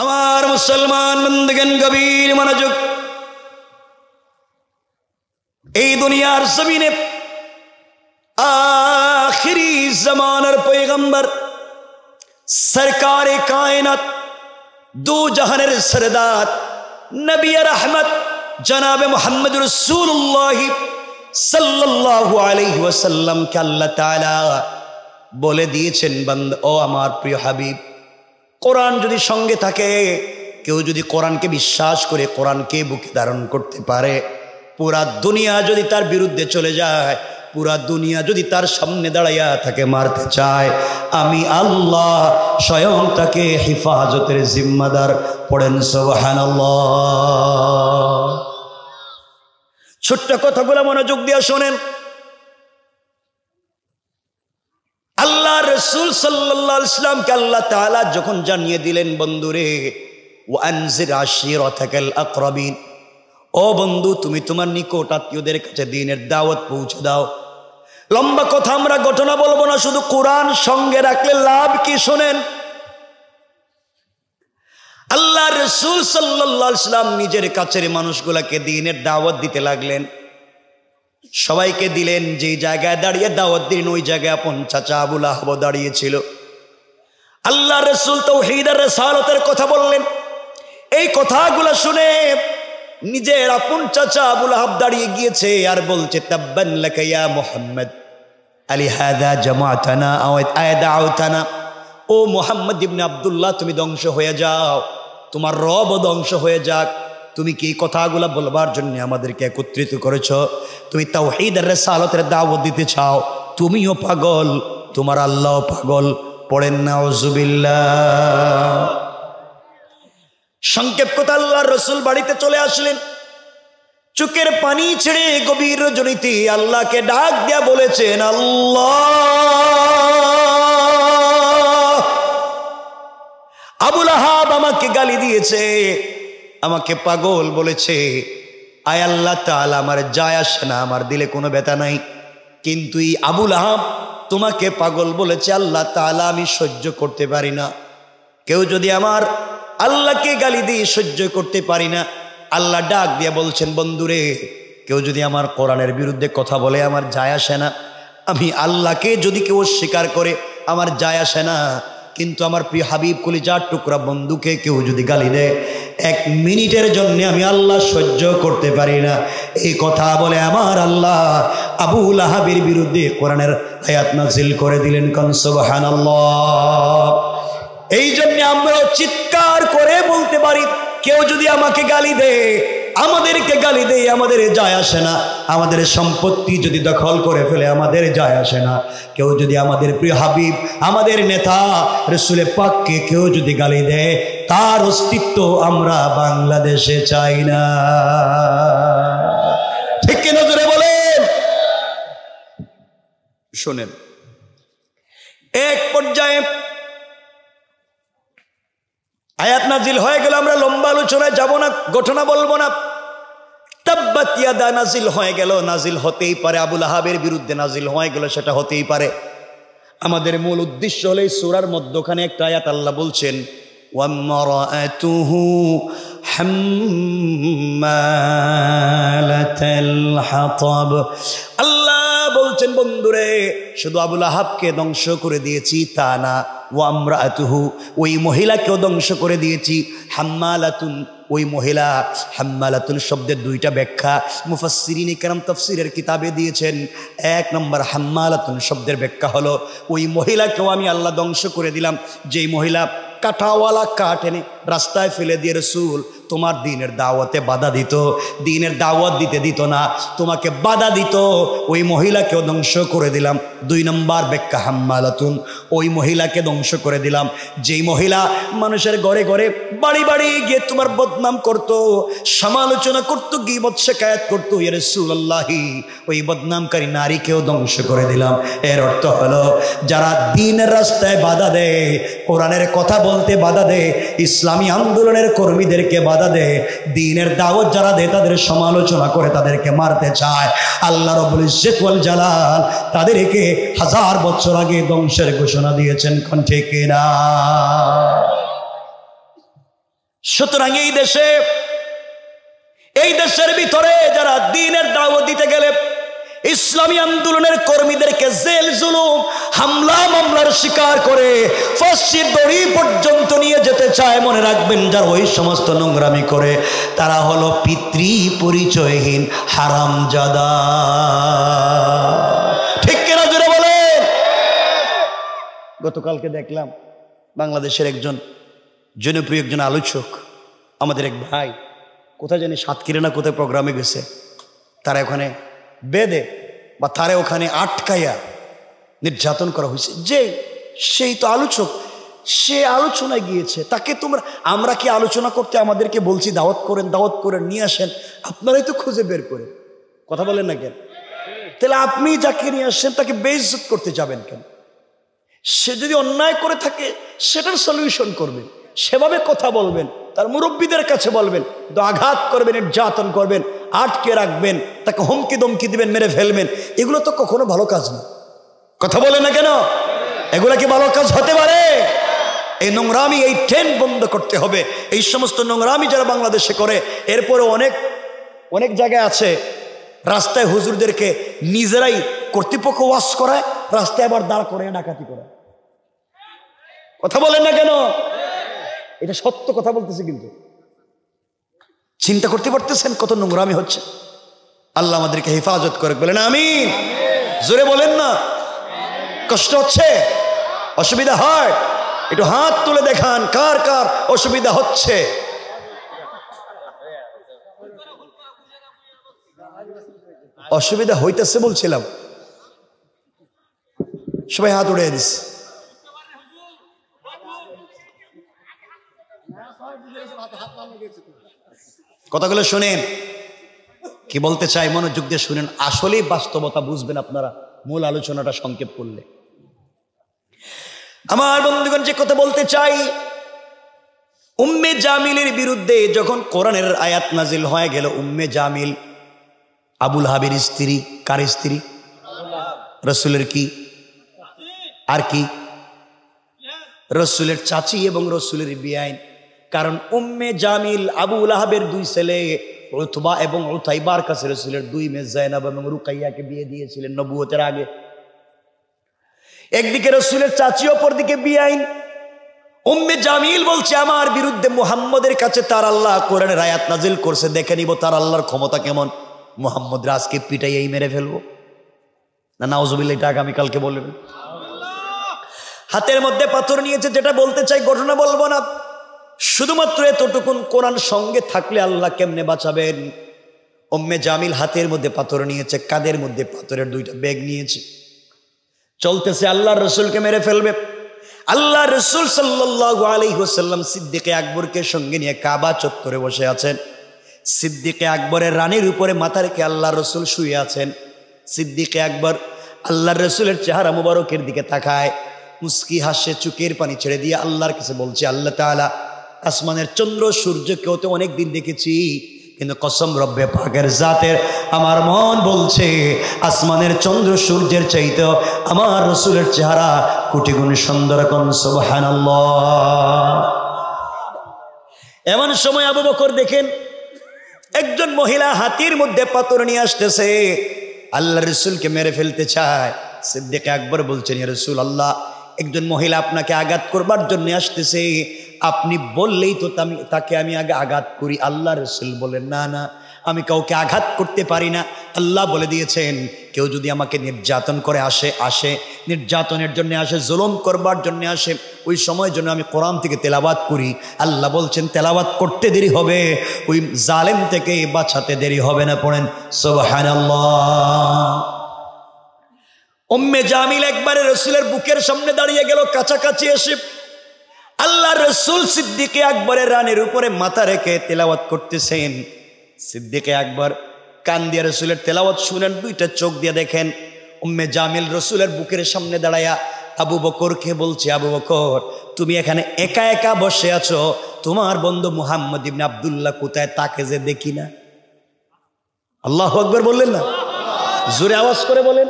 আমার মুসলমান বন্ধুগণ গভীর মনোযোগ। এই দুনিয়ার জমিনে আখিরি জামানার পয়গম্বর সরকারে কায়নাত দু জাহানের সরদার নবী রহমত জনাবে মুহাম্মদ রাসূলুল্লাহ সাল্লাল্লাহু আলাইহি ওয়াসাল্লাম কে আল্লাহ তাআলা বলে দিয়েছেন, বান্দা ও আমার প্রিয় হাবিব, কোরআন যদি সঙ্গে থাকে, কেউ যদি কোরআনকে বিশ্বাস করে কোরআনকে বুকে ধারণ করতে পারে, পুরা দুনিয়া যদি তার বিরুদ্ধে চলে যায়, পুরা দুনিয়া যদি তার সামনে দাঁড়াইয়া তাকে মারতে চায়, আমি আল্লাহ স্বয়ং তাকে হিফাজতের জিম্মাদার। পড়েন সুবহানাল্লাহ। ছোট্ট কথাগুলো মনোযোগ দিয়ে শোনেন। আল্লাহ রাসূল সাল্লাল্লাহু আলাইহি ওয়াসাল্লামকে আল্লাহ তাআলা যখন জানিয়ে দিলেন, বন্ধুরে ওয়ানজির আশিরাতাকাল আকরাবিন, ও বন্ধু তুমি তোমার নিকট আত্মীয়দের কাছে দ্বীনের দাওয়াত পৌঁছে দাও। লম্বা কথা আমরা ঘটনা বলবো না, শুধু কোরআন সঙ্গে রাখলে লাভ কি শোনেন। আল্লাহ রাসূল সাল্লাল্লাহু আলাইহি ওয়াসাল্লাম নিজের কাছের মানুষগুলোকে দ্বীনের দাওয়াত দিতে লাগলেন। সবাইকে দিলেন। যে জায়গায় দাঁড়িয়ে দাওয়াত দিলেন ওই জায়গায় আপন চাচা আবু লাহাব দাঁড়িয়েছিল। আল্লাহ রাসূল তাওহীদ আর রিসালাতের কথা বললেন। এই কথাগুলো শুনে নিজের আপন চাচা আবু লাহাব দাঁড়িয়ে গিয়েছে আর বলছে, তাব্বান লাকা ইয়া মুহাম্মদ আলিহাযা জামাতানা আও আদাউতানা। ও মুহাম্মদ ইবনে আব্দুল্লাহ, তুমি ধ্বংস হয়ে যাও, তোমার রব ধ্বংস হয়ে যাক। তুমি কি এই কথাগুলো বলবার জন্য আমাদেরকে একত্রিত করেছ? তুমি তাওহীদ আর রিসালাতের দাওয়াত দিতে চাও? তুমিও পাগল, তোমার আল্লাহও পাগল। পড়েন নাউযুবিল্লাহ। সংক্ষেপ কথা, আল্লাহর রাসূল বাড়িতে চলে আসলেন। চোখের পানি ছেড়ে গভীর রজনীতে আল্লাহকে ডাক দিয়া বলেছেন, আল্লাহ, আবু লাহাব আমাকে গালি দিয়েছে, আমাকে পাগল বলেছে। আয় আল্লাহ তাআলা, আমার যায় আসে না, আমার দিলে কোনো ব্যথা নাই, কিন্তু এই আবু লাহাব তোমাকে পাগল বলেছে আল্লাহ তাআলা, আমি সহ্য করতে পারি না। কেউ যদি আমার আল্লাহকে গালি দিয়ে সহ্য করতে পারি না। আল্লাহ ডাক দিয়ে বলছেন, বন্ধুরে কেউ যদি আমার কোরআনের বিরুদ্ধে কথা বলে আমার যায় আসে না, আমি আল্লাহকে যদি কেউ স্বীকার করে আমার যায় আসে না, কিন্তু আমার প্রিয় হাবিব কলিজার টুকরা বন্ধুকে কেউ যদি গালি দেয়, 1 মিনিটের জন্য আমি আল্লাহ সহ্য করতে পারি না। এই কথা বলে আমার আল্লাহ আবু লাহাবের বিরুদ্ধে কোরআনের আয়াত নাযিল করে দিলেন। কোন সুবহানাল্লাহ। এই জন্য আমরা চিৎকার করে বলতে পারি, কেউ যদি আমাকে গালি দেয়, আমাদেরকে গালি দেয়, আমাদের যায় আসে না। আমাদের সম্পত্তি যদি দখল করে ফেলে আমাদের যায় আসে না। কেউ যদি আমাদের প্রিয় হাবিব, আমাদের নেতা রাসূল পাককে কেউ যদি গালি দেয়, তার অস্তিত্ব আমরা বাংলাদেশে চাই না। ঠিক কি নজরে বলেন? শোনেন, এক পর্যায়ে আয়াত নাজিল হয়ে গেল। আমরা লম্বা আলোচনায় যাব না, ঘটনা বলবো না। তাব্বাত ইয়াদা নাজিল হয়ে গেল। নাজিল হতেই পারে, আবু লাহাবের বিরুদ্ধে নাজিল হয়ে গেল, সেটা হতেই পারে। আমাদের মূল উদ্দেশ্য হলো এই সূরার মধ্যখানে একটা আয়াত আল্লাহ বলছেন, ওয়ামরাআতুহু হাম্মালাতাল হাতাব। আল্লাহ বলছেন, বন্ধুরে শুধু আবু লাহাবকে ধ্বংস করে দিয়েছি তা না, ওয়ামরাআতুহু ওই মহিলাকেও ধ্বংস করে দিয়েছি। হাম্মালাতুন ওই মহিলা, হাম্মালাতুন শব্দের 2টা ব্যাখ্যা মুফাসসিরিন ইকরাম তাফসীরের কিতাবে দিয়েছেন। 1 নম্বর হাম্মালাতুন শব্দের ব্যাখ্যা হলো, ওই মহিলাকেও আমি আল্লাহ ধ্বংস করে দিলাম, যেই মহিলা কাঁটাওয়ালা কাঠ এনে রাস্তায় ফেলে দিয়ে রাসূল তোমার দ্বীনের দাওয়াতে বাধা দিত, দ্বীনের দাওয়াত দিতে দিত না, তোমাকে বাধা দিত, ওই মহিলাকেও ধ্বংস করে দিলাম। 2 নম্বর ব্যাখ্যা হাম্মালাতুন, ওই মহিলাকে ধ্বংস করে দিলাম যেই মহিলা মানুষের ঘরে ঘরে বাড়ি বাড়ি গিয়ে তোমার বদনাম করত, সমালোচনা করত, গীবত শিকায়াত করত। ইয়া রাসূলুল্লাহ, ওই বদনামকারী নারীকেও ধ্বংস করে দিলাম। এর অর্থ হলো, যারা দ্বীনের রাস্তায় বাধা দেয়, কোরআনের কথা বলতে বাধা দেয়, ইসলামী আন্দোলনের কর্মীদেরকে বাধা দেয়, দ্বীনের দাওয়াত যারা দেয় তাদের সমালোচনা করে তাদেরকে মারতে চায়, আল্লাহ রাব্বুল ইজ্জত ওয়াল জালাল তাদেরকে 1000 বছর আগে ধ্বংসের ঘোষণা দিয়েছেন। কোন ঠিক না? সুতরাং এই দেশের ভিতরে যারা দ্বীনের দাওয়াত দিতে গেলে ইসলামী আন্দোলনের কর্মীদেরকে জেল জুলুম হামলা মামলার শিকার করে ফাঁসির দড়ি পর্যন্ত নিয়ে যেতে চায়, মনে রাখবেন যারা ওই সমস্ত নোংরামি করে তারা হলো পিতৃ পরিচয়হীন হারামজাদা। ঠিক কিনা জোরে বলেন? গতকালকে দেখলাম বাংলাদেশের একজন জনপ্রিয় একজন আলোচক, আমাদের এক ভাই, কোথায় জানি সাতক্ষীরা না কোথায় প্রোগ্রামে গেছে, তারা ওখানে বেদে বা তারা ওখানে আটকাইয়া নির্যাতন করা হয়েছে। যে সেই তো আলোচক, সে আলোচনায় গিয়েছে, তাকে আমরা কি আলোচনা করতে আমাদেরকে বলছি দাওয়াত করেন নিয়ে আসেন, আপনারাই তো খুঁজে বের করে কথা বলেন না কেন? তাহলে আপনি যাকে নিয়ে আসেন তাকে বেইজ্জত করতে যাবেন কেন? সে যদি অন্যায় করে থাকে সেটার সলিউশন করবেন, সেভাবে কথা বলবেন, তার মুরব্বীদের কাছে বলবেন, তো আঘাত করবেন, নির্যাতন করবেন, আটকে রাখবেন, তাকে হুমকি দমকি দিবেন, মেরে ফেলবেন, এগুলো তো কখনো ভালো কাজ না। কথা বলে না কেন? এগুলা কি ভালো কাজ হতে পারে? এই নোংরামি, এই ট্রেন্ড বন্ধ করতে হবে। এই সমস্ত নোংরামি যারা বাংলাদেশে করে, এরপরে অনেক জায়গায় আছে রাস্তায় হুজুরদেরকে নিজেরাই কর্তৃপক্ষ ওয়াশ করায়, রাস্তায় আবার দাঁড় করে ডাকাতি করে। কথা বলেন না কেন? এটা সত্য কথা বলতেছে, কিন্তু চিন্তা করতে পারতেছেন কত নোংরামি হচ্ছে? আল্লাহ আমাদেরকে হেফাজত করে, বলেন আমিন। জোরে বলেন না। কষ্ট হচ্ছে, অসুবিধা হয়, একটু হাত তুলে দেখান কার কার অসুবিধা হচ্ছে। অসুবিধা হইতেছে বলছিলাম, সবাই হাত উড়িয়ে দিস। কথাগুলো শুনেন, কি বলতে চাই মনোযোগ দিয়ে শুনেন, আসলেই বাস্তবতা বুঝবেন আপনারা মূল আলোচনাটা সংক্ষেপ করলে। আমার বন্ধুগণ, যে কথা বলতে চাই, উম্মে জামিলের বিরুদ্ধে যখন কোরআনের আয়াত নাজিল হয়ে গেল, উম্মে জামিল আবুল হাবের স্ত্রী। কার স্ত্রী? রসুলের কি আর কি? রসুলের চাচি এবং রসুলের বিয়াইন। কারণ উম্মে জামিল আবুল আহাবের দুই ছেলে উতবা এবং উতাইবার কাছে রসুলের দুই মেয়ে যায়নাব এবং রুকাইয়াকে বিয়ে দিয়েছিলেন নবুয়তের আগে। একদিকে রসুলের চাচি, অপরদিকে বিয়াইন। উম্মে জামিল বলছে, আমার বিরুদ্ধে মুহাম্মদের কাছে তার আল্লাহ কোরআনের আয়াত নাজিল করছে, দেখে নিব তার আল্লাহর ক্ষমতা কেমন। মুহাম্মদরা আজকে পিটাইয়াই মেরে ফেলবো না, নাউজুবিল্লাহ, এটা আগামীকালকে বলবেন। হাতের মধ্যে পাথর নিয়েছে। যেটা বলতে চাই, ঘটনা বলবো না, শুধুমাত্র এতটুকুন, কোরআন সঙ্গে থাকলে আল্লাহ কেমনে বাঁচাবেন। উম্মে জামিল হাতের মধ্যে পাথর নিয়েছে, কাঁধের মধ্যে পাথরের দুইটা ব্যাগ নিয়েছে, চলতেছে আল্লাহর রসুলকে মেরে ফেলবে। আল্লাহ রসুল সাল্লাল্লাহু আলাইহি ওয়াসাল্লাম সিদ্দিকে আকবরকে সঙ্গে নিয়ে কাবা চত্বরে বসে আছেন। সিদ্দিকে আকবরের রানীর উপরে মাথা রেখে আল্লাহ রসুল শুয়ে আছেন। সিদ্দিকে আকবর আল্লাহ রসুলের চেহারা মুবারকের দিকে তাকায়, মুস্কি হাসে, চোখের পানি ছেড়ে দিয়ে আল্লাহর কাছে বলছে, আল্লাহ তাআলা, আসমানের চন্দ্র সূর্যকেও তো অনেকদিন দেখেছি, কিন্তু কসম রব্বে পাকের জাতের আমার মন বলছে আসমানের চন্দ্র সূর্যের চাইতেও আমার রসুলের চেহারা কোটি গুণ সুন্দর। কোন সুবহানাল্লাহ। এমন সময় আবু বকর দেখেন একজন মহিলা হাতির মধ্যে পাথর নিয়ে আসতেছে, আল্লাহ রসুলকে মেরে ফেলতে চায়। সিদ্দিক আকবর বলছেন, ইয়া রাসূলুল্লাহ, একজন মহিলা আপনাকে আঘাত করবার জন্য আসতেছে, আপনি বললেই তো তাকে আমি আগে আঘাত করি। আল্লাহ রসুল বলেন, না না, আমি কাউকে আঘাত করতে পারি না। আল্লাহ বলে দিয়েছেন, কেউ যদি আমাকে নির্যাতন করে আসে নির্যাতনের জন্য আসে, জুলুম করবার জন্য আসে, ওই সময় জন্য আমি কোরআন থেকে তেলাওয়াত করি। আল্লাহ বলছেন, তেলাওয়াত করতে দেরি হবে, ওই জালেম থেকে বাঁচাতে দেরি হবে না। পড়েন সুবহানাল্লাহ। উম্মে জামিল একবারে রসুলের বুকের সামনে দাঁড়িয়ে গেল, কাছাকাছি এসে আল্লাহ রসুল সিদ্দিকে আকবরের রানের উপরে মাথা রেখে তেলাওয়াত করতেছেন। সিদ্দিকে আকবর কান দিয়ে রসুলের তেলাওয়াত শুনেন, দুইটা চোখ দিয়ে দেখেন উম্মে জামিল রসুলের বুকের সামনে দাঁড়ায়া আবু বকরকে বলছে, আবু বকর, তুমি এখানে একা একা বসে আছো, তোমার বন্ধু মুহাম্মদ ইবনে আব্দুল্লাহ কোথায়, তাকে যে দেখি না। আল্লাহু আকবার বললেন না? জোরে আওয়াজ করে বলেন।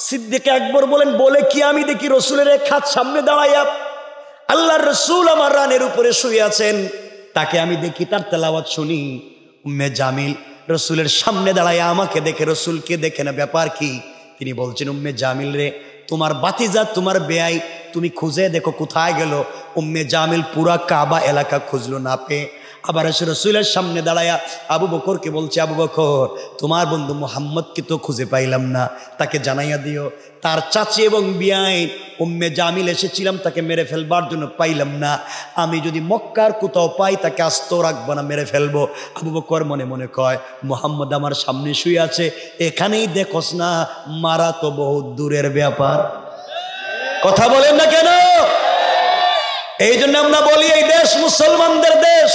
সিদ্দিক আকবর বলেন, বলে কি আমি দেখি রসুলের এক হাত সামনে দাঁড়াইয়া আল্লাহর রাসূল আমার রানের উপরে শুয়ে আছেন, তাকে আমি দেখি, তার তেলাওয়াত শুনি। উম্মে জামিল রসুলের সামনে দাঁড়ায় আমাকে দেখে, রসুলকে দেখে না, ব্যাপার কি? তিনি বলছেন, উম্মে জামিল রে, তোমার বাতিজা, তোমার বেয়াই, তুমি খুঁজে দেখো কোথায় গেল। উম্মে জামিল পুরা কাবা এলাকা খুঁজলো, না পেয়ে আবার এসে রসুলের সামনে দাঁড়ায়া আবু বকরকে বলছে, আবু বকর, তোমার বন্ধু মুহাম্মদকে তো খুঁজে পাইলাম না, তাকে জানাইয়া দিও। তার চাচি এবং বিয়াই উম্মে জামিল এসেছিলাম, তাকে মেরে ফেলবার জন্য পাইলাম না। আমি যদি মক্কার কোথাও পাই, তাকে আস্ত রাখবো না, মেরে ফেলবো। আবু বকর মনে মনে কয়, মুহাম্মদ আমার সামনে শুয়ে আছে, এখানেই দেখোস না, মারা তো বহুত দূরের ব্যাপার। কথা বলেন না কেন? এই জন্য আমরা বলি, এই দেশ মুসলমানদের দেশ,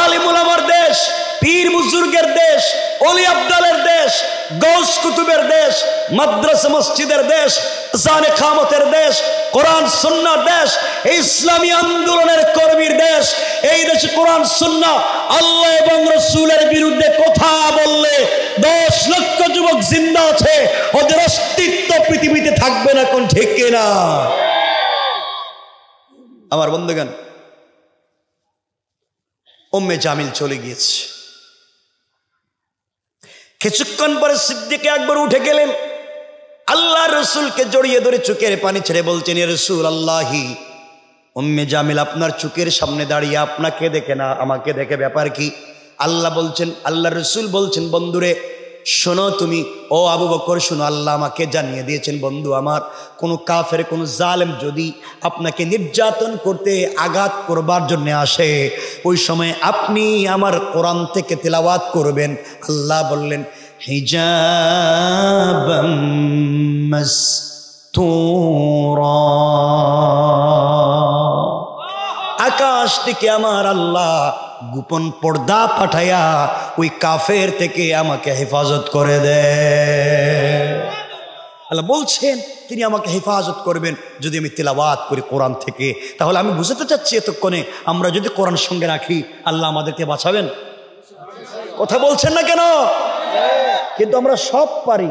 আলিম উলামার দেশ, পীর বুজুর্গের দেশ, ওলি আব্দালের দেশ, গৌস কুতুবের দেশ, মাদ্রাসা মসজিদের দেশ, জানে খামতের দেশ, কোরআন সুন্নাহর দেশ, ইসলামী আন্দোলনের কর্মীর দেশ। এই দেশে কোরআন সুন্নাহ, আল্লাহ এবং রাসূলের বিরুদ্ধে কথা বললে 10 লক্ষ যুবক জিন্দা আছে, ওদের অস্তিত্ব পৃথিবীতে থাকবে না। কোন ঠিক কিনা? আমার বন্ধুগণ, উম্মে জামিল চলে গিয়েছে। কিছুক্ষণ পরে সিদ্দিক আকবর উঠে গেলেন, আল্লাহ রসুলকে জড়িয়ে ধরে চোখের পানি ছেড়ে বলছেন, ইয়া রাসূলুল্লাহি, উম্মে জামিল আপনার চোখের সামনে দাঁড়িয়ে আপনাকে দেখে না, আমাকে দেখে, ব্যাপার কি? আল্লাহ বলছেন, আল্লাহ রসুল বলছেন, বন্ধুরে শোনো তুমি, ও আবু বকর শোনো, আল্লাহ আমাকে জানিয়ে দিয়েছেন, বন্ধু আমার, কোনো কাফের, কোনো জালেম যদি আপনাকে নির্যাতন করতে, আঘাত করবার জন্য আসে, ওই সময় আপনি আমার কোরআন থেকে তেলাওয়াত করবেন। আল্লাহ বললেন, হিজাবাম মাসতুরা, আকাশ থেকে আমার আল্লাহ গোপন পর্দা পাঠায়া ওই কাফের থেকে আমাকে হেফাজত করে দে। আল্লাহ বলছেন তিনি আমাকে হেফাজত করবেন যদি আমি তেলাওয়াত করি কোরআন থেকে। তাহলে আমি বুঝতে চাচ্ছি এতক্ষণে, আমরা যদি কোরআন সঙ্গে রাখি, আল্লাহ আমাদেরকে বাঁচাবেন। কথা বলছেন না কেন? কিন্তু আমরা সব পারি,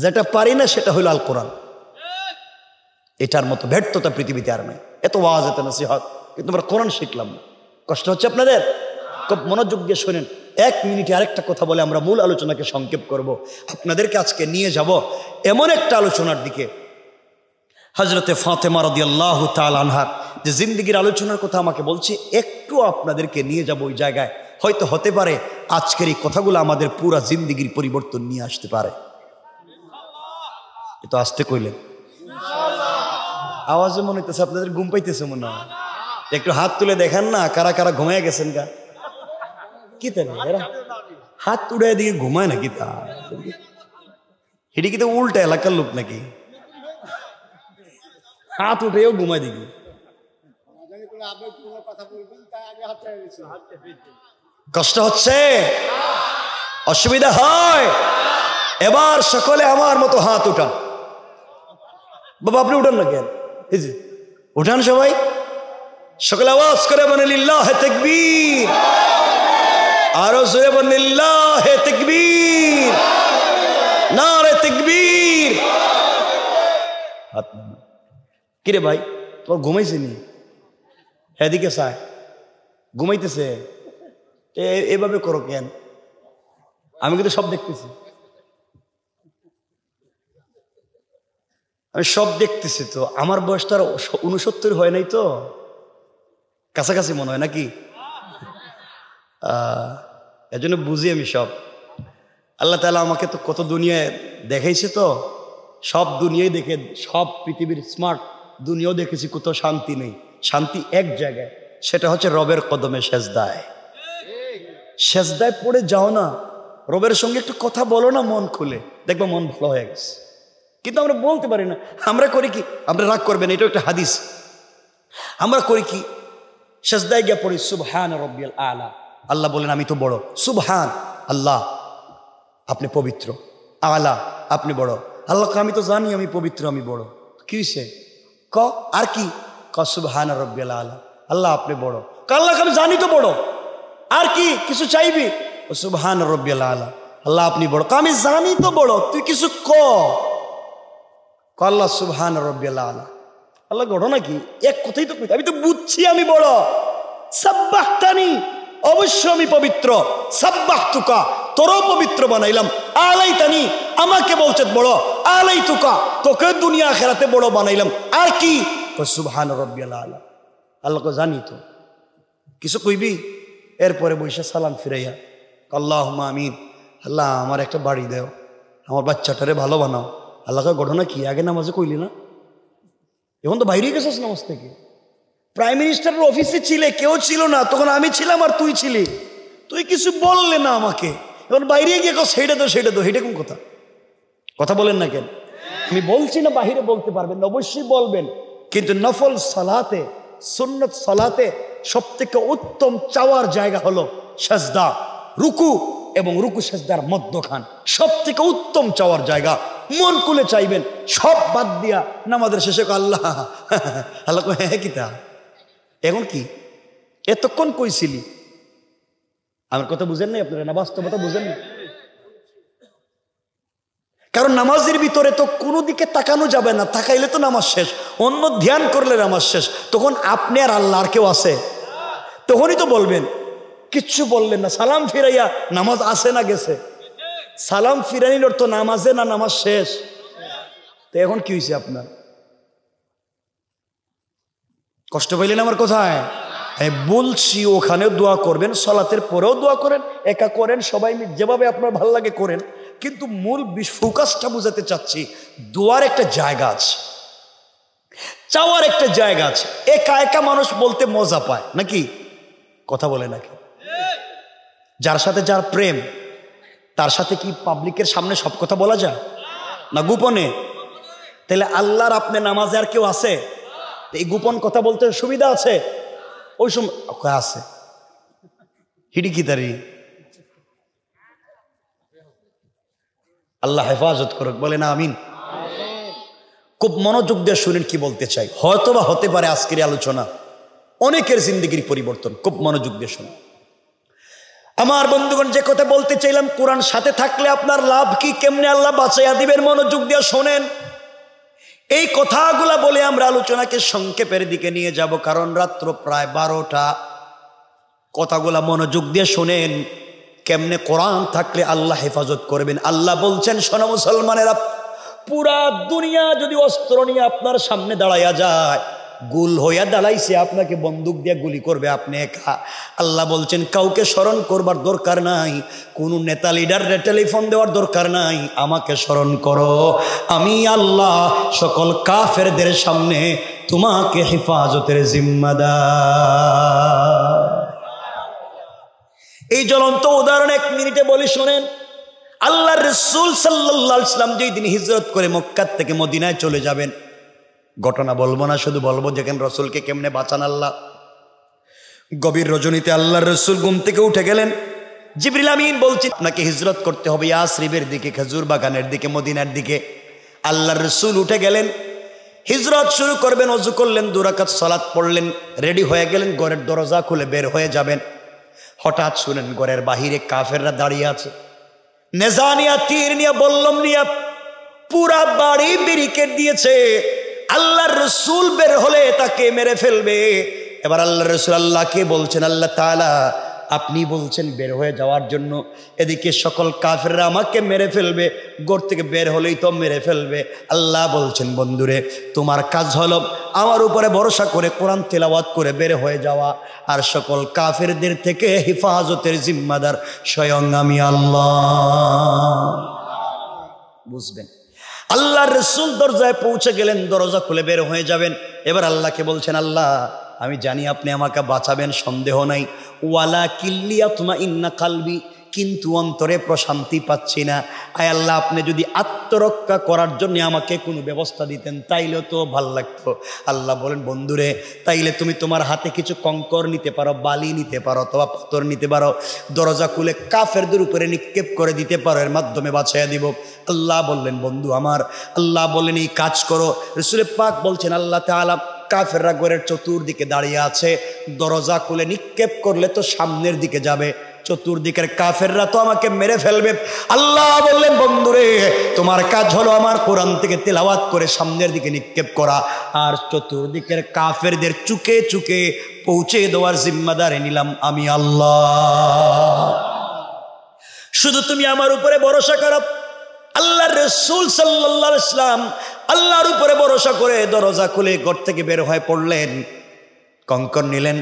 যেটা পারি না সেটা হলো আল কোরআন। এটার মতো ব্যর্থতা পৃথিবীতে আর নাই। এত ওয়াজ, এত নসিহত, কিন্তু আমরা কোরআন শিখলাম না। কষ্ট হচ্ছে আপনাদের? খুব মনোযোগ দিয়ে শোনেন। 1 মিনিটে আরেকটা কথা বলে আমরা মূল আলোচনাকে সংক্ষেপ করব। আপনাদেরকে আজকে নিয়ে যাব এমন একটা আলোচনার দিকে, হযরতে ফাতেমা রাদিয়াল্লাহু তাআলা আনহার যে জিন্দেগির আলোচনার কথা আমাকে বলছি, একটু আপনাদেরকে নিয়ে যাব ওই জায়গায়। হয়তো হতে পারে আজকের এই কথাগুলো আমাদের পুরা জিন্দেগির পরিবর্তন নিয়ে আসতে পারে। তো আসতে কইলেন, আওয়াজে মনে হইতেছে আপনাদের ঘুম পাইতেছে মনে হয়। একটু হাত তুলে দেখান না, কারা কারা ঘুমায় গেছেন গা? কি তাই এরা হাত তুলে দিকে ঘুমায় নাকি? তা এটি কি তো উল্টা এলাকার লোক নাকি? হাত উঠেও ঘুমায় দিকে। কষ্ট হচ্ছে? অসুবিধা হয়? এবার সকলে আমার মতো হাত উঠান। বাবা আপনি উঠান না কেন? এই যে উঠান সবাই, সকলে আওয়াজ করে বলেন লিল্লাহে তাকবীর। আরো জোরে বলেন লিল্লাহে তাকবীর, নারে তাকবীর। কিরে ভাই তোর ঘুমাইছে নি? এদিকে চায়, ঘুমাইতেছে। এভাবে করো কেন? আমি কিন্তু সব দেখতেছি, আমি সব দেখতেছি। তো আমার বয়স তো আর 69 হয় নাই, তো কাছাকাছি মনে হয় নাকি? এজন্য বুঝি আমি সব। আল্লাহ তাআলা আমাকে তো কত দুনিয়ায় দেখাইছে, তো সব দুনিয়ায় দেখে, সব পৃথিবীর স্মার্ট দুনিয়াও দেখেছি, কোথাও শান্তি নেই। শান্তি এক জায়গায়, সেটা হচ্ছে রবের কদমে সেজদায়। সেজদায় পড়ে যাও না, রবের সঙ্গে একটু কথা বলো না মন খুলে, দেখবো মন ভালো হয়ে গেছে। কিন্তু আমরা বলতে পারি না। আমরা করি কি, আমরা রাগ করবেন, এটা একটা হাদিস। আমরা করি কি, সেজদায় গিয়ে পড়ি সুবহান রাব্বিয়াল আলা। আল্লাহ বলেন আমি তো বড়। সুবহান, আল্লাহ আপনি পবিত্র, আলা আপনি বড়। আল্লাহ আমি তো জানি আমি পবিত্র, আমি বড়। কি হয়েছে ক? আর কি ক? সুবহান রাব্বিয়াল আলা, আল্লাহ আপনি বড়। আল্লাহ আমি জানি তো বড়, আর কি কিছু চাইবি? সুবহান রাব্বিয়াল আলা, আল্লাহ আপনি বড়। আমি জানি তো বড়, তুই কিছু ক। আল্লাহ সুবহান রাব্বিয়াল আলা, আল্লাহ ঘটনা কি? এক কথাই তো, আমি তো বুঝছি আমি বড়। সাব্বাহতানি, অবশ্য আমি পবিত্র। সাব্বাহতুকা, তোরও পবিত্র বানাইলাম। আলাইতানি, আমাকে বলছে বড়। আলাইতুকা, তোকে দুনিয়া আখিরাতে বড় বানাইলাম। আর কি? সুবহান রাব্বিয়াল আলা। আল্লাহকে জানি তো, কিছু কইবি? এরপরে বৈশা সালাম ফিরাইয়া আল্লাহুম্মা আমিন। আল্লাহ আমার একটা বাড়ি দেও, আমার বাচ্চাটারে ভালো বানাও। আল্লাহকে ঘটনা কি? আগে নামাজে কইলি না? এখন তো বাইরে গেছিস নামাজ থেকে। প্রাইম মিনিস্টারের অফিসে ছিলে, কেউ ছিল না, তখন আমি ছিলাম আর তুই ছিলি। তুই কিছু বললে না আমাকে, এখন বাইরে গিয়ে সেইটা তো সেইটা তো, সেইটা কোন কথা? কথা বলেন না কেন? আমি বলছি না বাহিরে বলতে পারবেন না, অবশ্যই বলবেন, কিন্তু নফল সালাতে, সুন্নত সালাতে সব থেকে উত্তম চাওয়ার জায়গা হলো সাজদা, রুকু এবং রুকু সাজদার মধ্যখান সব থেকে উত্তম চাওয়ার জায়গা। মন খুলে চাইবেন, সব বাদ দিয়া নামাজের শেষে আল্লাহ আল্লাহ হ্যাঁ কিতা এখন কি এতক্ষণ কইছিলি? আমার কথা বুঝেন নাই আপনারা? না বাস্তবতা বুঝেন না? কারণ নামাজের ভিতরে তো কোনো দিকে তাকানো যাবে না, তাকাইলে তো নামাজ শেষ। অন্য ধ্যান করলে নামাজ শেষ। তখন আপনি আর আল্লাহ আর কেউ আছে? তখনই তো বলবেন। কিচ্ছু বললেন না, সালাম ফিরাইয়া নামাজ আসে না গেছে? সালাম ফিরানির অর্থ নামাজে না নামাজ শেষ। তো এখন কি হয়েছে আপনার? কষ্ট পাইলেন আমার কথায়? বলছি ওখানেও দোয়া করবেন, সালাতের পরেও দোয়া করেন, একা করেন, সবাই যেভাবে আপনার ভালো লাগে করেন, কিন্তু মূল ফোকাসটা বুঝাতে চাচ্ছি, দোয়ার একটা জায়গা আছে, চাওয়ার একটা জায়গা আছে। একা একা মানুষ বলতে মজা পায় নাকি? কথা বলে নাকি? যার সাথে যার প্রেম, তার সাথে কি পাবলিকের সামনে সব কথা বলা যায় না গোপনে? তাহলে আল্লাহর আপনি নামাজে আর কেউ আছে? এই গোপন কথা বলতে সুবিধা আছে? ওই সময় আছে হিডিকিতারি। আল্লাহ হেফাজত করুক, বলে না আমিন। খুব মনোযোগ দিয়ে শুনেন কি বলতে চাই। হয়তোবা হতে পারে আজকের আলোচনা অনেকের জিন্দগির পরিবর্তন। খুব মনোযোগ দিয়ে শুনুন আমার বন্ধুগণ। যে কথা বলতে চাইলাম, কোরআন সাথে থাকলে আপনার লাভ কি, কেমনে আল্লাহ বাঁচাইয়া দিবেন, মনোযোগ দিয়ে শোনেন। এই কথাগুলা বলে আমরা আলোচনাকে সংক্ষেপের দিকে নিয়ে যাব, কারণ রাত্র প্রায় 12টা। কথাগুলা মনোযোগ দিয়ে শোনেন, কেমনে কোরআন থাকলে আল্লাহ হেফাজত করবেন। আল্লাহ বলছেন, শোনো মুসলমানেরা, পুরা দুনিয়া যদি অস্ত্র নিয়ে আপনার সামনে দাঁড়াইয়া যায়, গুল হইয়া দাঁড়াইছে, আপনাকে বন্দুক দিয়ে গুলি করবে, আপনি একা। আল্লাহ বলছেন কাউকে স্মরণ করবার দরকার নাই, কোনো নেতা লিডাররে টেলিফোন দেওয়ার দরকার নাই, আমাকে স্মরণ করো। আমি আল্লাহ সকল কাফেরদের সামনে তোমাকে হেফাজতের জিম্মাদার। এই জ্বলন্ত উদাহরণ 1 মিনিটে বলি শোনেন। আল্লাহর রাসূল সাল্লাল্লাহু আলাইহি ওয়াসাল্লাম যেই দিন হিজরত করে মক্কা থেকে মদিনায় চলে যাবেন, ঘটনা বলবো না, শুধু বলবো দেখেন রসুলকে কেমনে বাঁচান আল্লাহ। গভীর রজনীতে আল্লাহর রসুল ঘুম থেকে উঠে গেলেন। জিবরিল আমিন বলছেন আপনাকে হিজরত করতে হবে ইয়াসরিবের দিকে, খেজুর বাগানের দিকে, মদিনার দিকে। আল্লাহর রসুল উঠে গেলেন, হিজরত শুরু করবেন। ওযু করলেন, 2 রাকাত সালাত পড়লেন, রেডি হয়ে গেলেন, ঘরের দরজা খুলে বের হয়ে যাবেন। হঠাৎ শুনেন ঘরের বাহিরে কাফেররা দাঁড়িয়ে আছে, নেজা নিয়া, তীর নিয়া, বল্লম নিয়া পুরা বাড়ি ব্যারিকেড দিয়েছে। আল্লাহর রসুল বের হলে তাকে মেরে ফেলবে। এবার আল্লাহর রসুল আল্লাহকে বলছেন, আল্লাহ তাআলা আপনি বলছেন বের হয়ে যাওয়ার জন্য, এদিকে সকল কাফেররা আমাকে মেরে ফেলবে, ঘর থেকে বের হলেই তো মেরে ফেলবে। আল্লাহ বলছেন, বন্ধুরে তোমার কাজ হলো আমার উপরে ভরসা করে কোরআন তেলাওয়াত করে বের হয়ে যাওয়া, আর সকল কাফেরদের থেকে হেফাজতের জিম্মাদার স্বয়ং আমি আল্লাহ। বুঝবেন? আল্লাহর রাসূল দরজায় পৌঁছে গেলেন, দরজা খুলে বের হয়ে যাবেন। এবার আল্লাহকে বলছেন, আল্লাহ আমি জানি আপনি আমাকে বাঁচাবেন, সন্দেহ নাই। ওয়ালা কিল্লিয়াতমা ইন্না কালবি, কিন্তু অন্তরে প্রশান্তি পাচ্ছি না। আয় আল্লাহ, আপনি যদি আত্মরক্ষা করার জন্য আমাকে কোনো ব্যবস্থা দিতেন তাইলে তো ভাল লাগতো। আল্লাহ বলেন, বন্ধুরে তাইলে তুমি তোমার হাতে কিছু কঙ্কর নিতে পারো, বালি নিতে পারো, অথবা পাথর নিতে পারো, দরজা খুলে কাফেরদের উপরে নিক্ষেপ করে দিতে পারো, এর মাধ্যমে বাঁচাইয়া দিব। আল্লাহ বললেন, বন্ধু আমার। আল্লাহ বললেন, এই কাজ করো। রাসূল পাক বলছেন, আল্লাহ তাআলা কাফেররা ঘরের চতুর্দিকে দাঁড়িয়ে আছে, দরজা খুলে নিক্ষেপ করলে তো সামনের দিকে যাবে, চতুর্দিকের কাফেররা তো আমাকে মেরে ফেলবে। আল্লাহ বললেন, বন্ধুরে তোমার কাজ হলো আমার কোরআন থেকে তেলাওয়াত করে সামনের দিকে নিক্ষেপ করা, আর চতুর্দিকের কাফেরদের চুকে চুকে পৌঁছে দেওয়ার জিম্মাদারি নিলাম আমি আল্লাহ। শুধু তুমি আমার উপরে ভরসা করো। আল্লাহর রাসূল সাল্লাল্লাহু আলাইহি ওয়াসাল্লাম আল্লাহর উপরে ভরসা করে দরজা খুলে ঘর থেকে বের হয়ে পড়লেন, কঙ্কর নিলেন,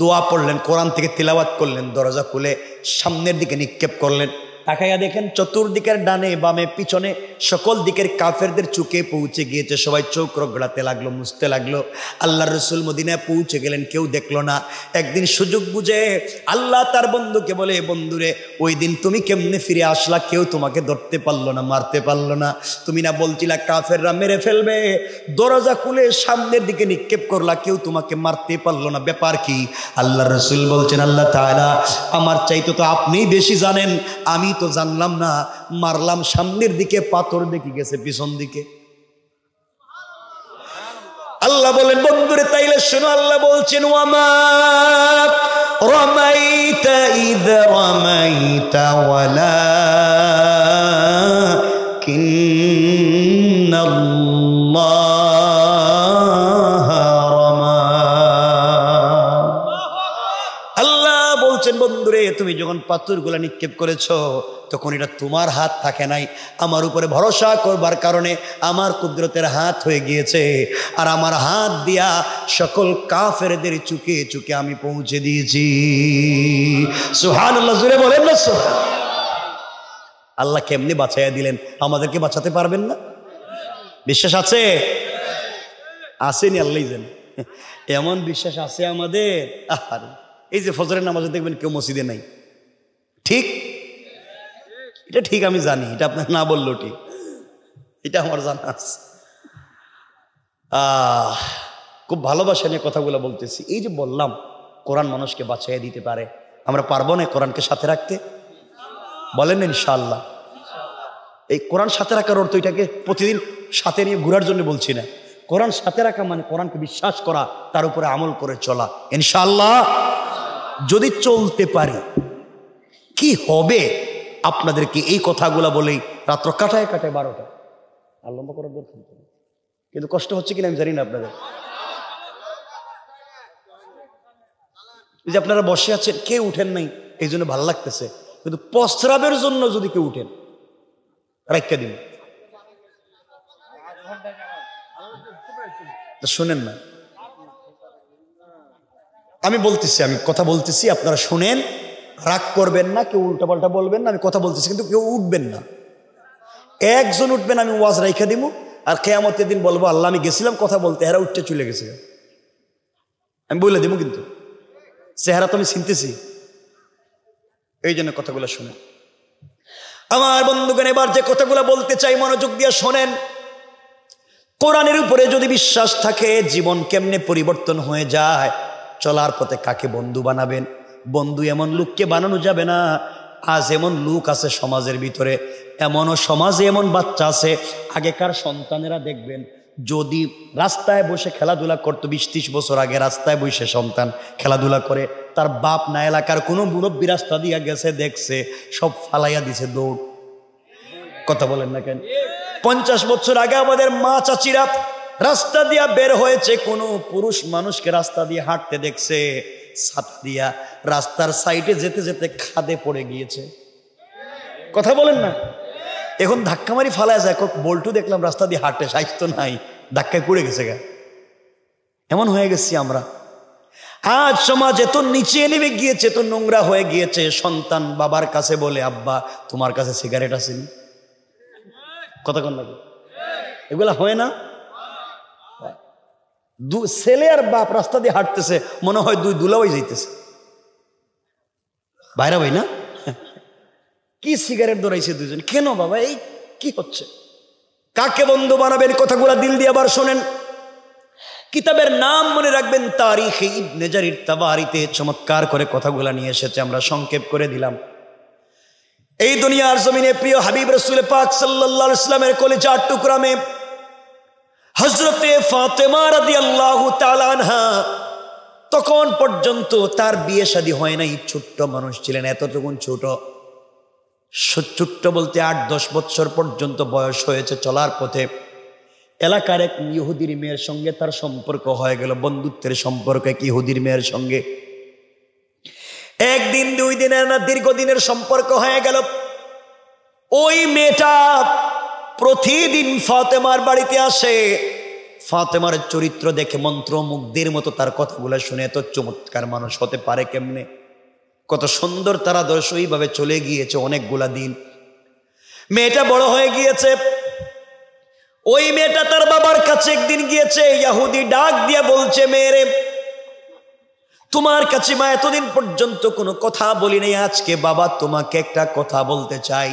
দোয়া পড়লেন, কোরআন থেকে তিলাওয়াত করলেন, দরজা খুলে সামনের দিকে নিক্ষেপ করলেন। তাকাইয়া দেখেন চতুর্দিকের ডানে বামে পিছনে সকল দিকের কাফেরদের চুকে পৌঁছে গিয়েছে। সবাই চোখ রগড়াতে লাগলো, মুছতে লাগলো। আল্লাহর রাসূল মদিনায় পৌঁছে গেলেন, কেউ দেখলো না। একদিন সুযোগ বুঝে আল্লাহ তার বন্ধুকে বলে, বন্ধুরে ওই দিন তুমি কেমনে ফিরে আসলা? কেউ তোমাকে ধরতে পারলো না, মারতে পারলো না। তুমি না বলছিলা কাফেররা মেরে ফেলবে, দরজা খুলে সামনের দিকে নিক্ষেপ করলা, কেউ তোমাকে মারতে পারলো না, ব্যাপার কি? আল্লাহর রাসূল বলছেন, আল্লাহ তাআলা আমার চাইতে তো আপনিই বেশি জানেন, আমি তো জানলাম না। মারলাম সামনের দিকে, পাথর দেখি গেছে পিছন দিকে। আল্লাহ বলেন, বন্ধুরে তাইলে শোনো, আল্লাহ বলছেন, ওয়ামা রামাইতা ইয রামাইতা ওয়ালাকিন্নাল্লাহা রামা। আল্লাহ বলছেন, বন্ধুরে তুমি যখন পাথরগুলা নিক্ষেপ করেছো তখন এটা তোমার হাত থাকে নাই, আমার উপরে ভরসা করবার কারণে আমার কুদরতের হাত হয়ে গিয়েছে, আর আমার হাত দিয়া সকল কাফেরদের চুকে চুকে আমি পৌঁছে দিয়েছি। সুবহানাল্লাহ, জোরে বলেন না সুবহানাল্লাহ। আল্লাহ কেমনে বাঁচাইয়া দিলেন, আমাদেরকে বাঁচাতে পারবেন না? বিশ্বাস আছে? আসেনি, আল্লাহ জানে। এমন বিশ্বাস আছে আমাদের। আরে এই যে ফজরের নামাজে দেখবেন কেউ মসজিদে নাই, ঠিক? এটা ঠিক, আমি জানি, এটা আপনার না বললেও ঠিক, এটা আমার জানা আছে। খুব ভালোবাসা নিয়ে কথাগুলো বলতেছি। এই যে বললাম কোরআন মানুষকে বাঁচাইয়া দিতে পারে, আমরা পারবো না কোরআনকে সাথে রাখতে? বলেন ইনশাআল্লাহ। এই কোরআন সাথে রাখার অর্থ এটাকে প্রতিদিন সাথে নিয়ে ঘোরার জন্য বলছি না। কোরআন সাথে রাখা মানে কোরআনকে বিশ্বাস করা, তার উপরে আমল করে চলা। ইনশাআল্লাহ যদি চলতে পারি, কি হবে আপনাদেরকে এই কথাগুলা বলেই রাত্র কাটায় 12টা আর লম্বা করার দরকার, কিন্তু কষ্ট হচ্ছে কিনা আমি জানি না আপনাদের। যে আপনারা বসে আছেন, কেউ উঠেন নাই, এই জন্য ভালো লাগতেছে, কিন্তু প্রস্রাবের জন্য যদি কেউ উঠেন রাখতে দিন। শুনেন না, আমি বলতেছি, আমি কথা বলতেছি, আপনারা শুনেন, রাগ করবেন না, কেউ উল্টাপাল্টা বলবেন না, আমি কথা বলতেছি, কিন্তু কেউ উঠবেন না। একজন উঠবেন, আমি ওয়াজ রাইখা দিব, আর কিয়ামতের দিন বলবো, আল্লাহ আমি গেছিলাম কথা বলতে, এরা উঠতে চলে গেছে, আমি বলে দিব, কিন্তু চেহারা তো আমি চিনতেছি। এই জন্য কথাগুলো শুনেন আমার বন্ধুগণ। এবার যে কথাগুলো বলতে চাই মনোযোগ দিয়ে শোনেন। কোরআনের উপরে যদি বিশ্বাস থাকে, জীবন কেমনে পরিবর্তন হয়ে যায়। চলার পথে কাকে বন্ধু বানাবেন? বন্ধু এমন লোককে বানানো যাবে না। আজ এমন লোক আছে সমাজের ভিতরে, এমনও সমাজে এমন বাচ্চা আছে, আগেকার সন্তানেরা দেখবেন যদি রাস্তায় বসে খেলাধুলা করতো, 20-30 বছর আগে রাস্তায় বসে সন্তান খেলাধুলা করে, তার বাপ না এলাকার কোনো মুরব্বী রাস্তা দিয়া গেছে, দেখছে, সব ফালাইয়া দিছে দৌড়। কথা বলেন না কেন? 50 বছর আগে আমাদের মা চাচিরা রাস্তা দিয়া বের হয়েছে, কোনো পুরুষ মানুষকে রাস্তা দিয়ে হাঁটতে দেখছে, ছাতা দিয়া রাস্তার সাইডে যেতে যেতে খাদে পড়ে গিয়েছে। কথা বলেন না? এখন ধাক্কা মারি ফালায় যায়, বল্টু দেখলাম রাস্তা দিয়ে হাঁটে, সাইতো নাই, ধাক্কায় পড়ে গেছে গা। এমন হয়ে গেছি আমরা। আজ সমাজ এত নিচে নেমে গিয়েছে, তো নোংরা হয়ে গিয়েছে। সন্তান বাবার কাছে বলে, আব্বা তোমার কাছে সিগারেট আসেনি? কথা কন লাগে? এগুলা হয় না? ছেলে আর বাপ রাস্তা দিয়ে হাঁটতেছে, মনে হয় দুই দুলাভাই যাইতেছে, বাইরা ভাই না? কি সিগারেট ধরাইছে দুজন, কেন বাবা, এই কি হচ্ছে? কাকে বন্ধু বানাবেন? কথাগুলা দিল দিয়ে আবার শোনেন। কিতাবের নাম মনে রাখবেন, তারিখে ইবনে জারির তাবারিতে চমৎকার করে কথাগুলা নিয়ে এসেছে, আমরা সংক্ষেপ করে দিলাম। এই দুনিয়ার জমিনে প্রিয় হাবিব রাসূল পাক সাল্লাল্লাহু আলাইহি ওয়াসাল্লামের কলিজার টুকরা মেয়ে হযরতে ফাতেমা রাদিয়াল্লাহু তাআলা আনহা তখন পর্যন্ত তার বিয়ে শাদী হয় নাই, ছোট্ট মানুষ ছিলেন, এতটুকুন ছোট, ছোট্ট বলতে 8-10 বছর পর্যন্ত বয়স হয়েছে। চলার পথে এলাকার এক ইহুদির মেয়ের সঙ্গে তার সম্পর্ক হয়ে গেল, বন্ধুত্বের সম্পর্ক এক ইহুদির মেয়ের সঙ্গে। একদিন 2 দিনের না দীর্ঘদিনের সম্পর্ক হয়ে গেল। ওই মেয়েটা প্রতিদিন ফাতেমার বাড়িতে আসে। ফাতেমার চরিত্র দেখে মন্ত্রমুগ্ধের মতো তার কথাগুলো শুনে, এত চমৎকার মানুষ হতে পারে কেমনে, কত সুন্দর তার আদর্শ। এইভাবে চলে গিয়েছে অনেকগুলা দিন। মেয়েটা বড় হয়ে গিয়েছে। ওই মেয়েটা তার বাবার কাছে একদিন গিয়েছে, ইহুদি ডাক দিয়া বলছে, মেয়েরে তোমার কাছে মা এতদিন পর্যন্ত কোনো কথা বলি নাই, আজকে বাবা তোমাকে একটা কথা বলতে চাই।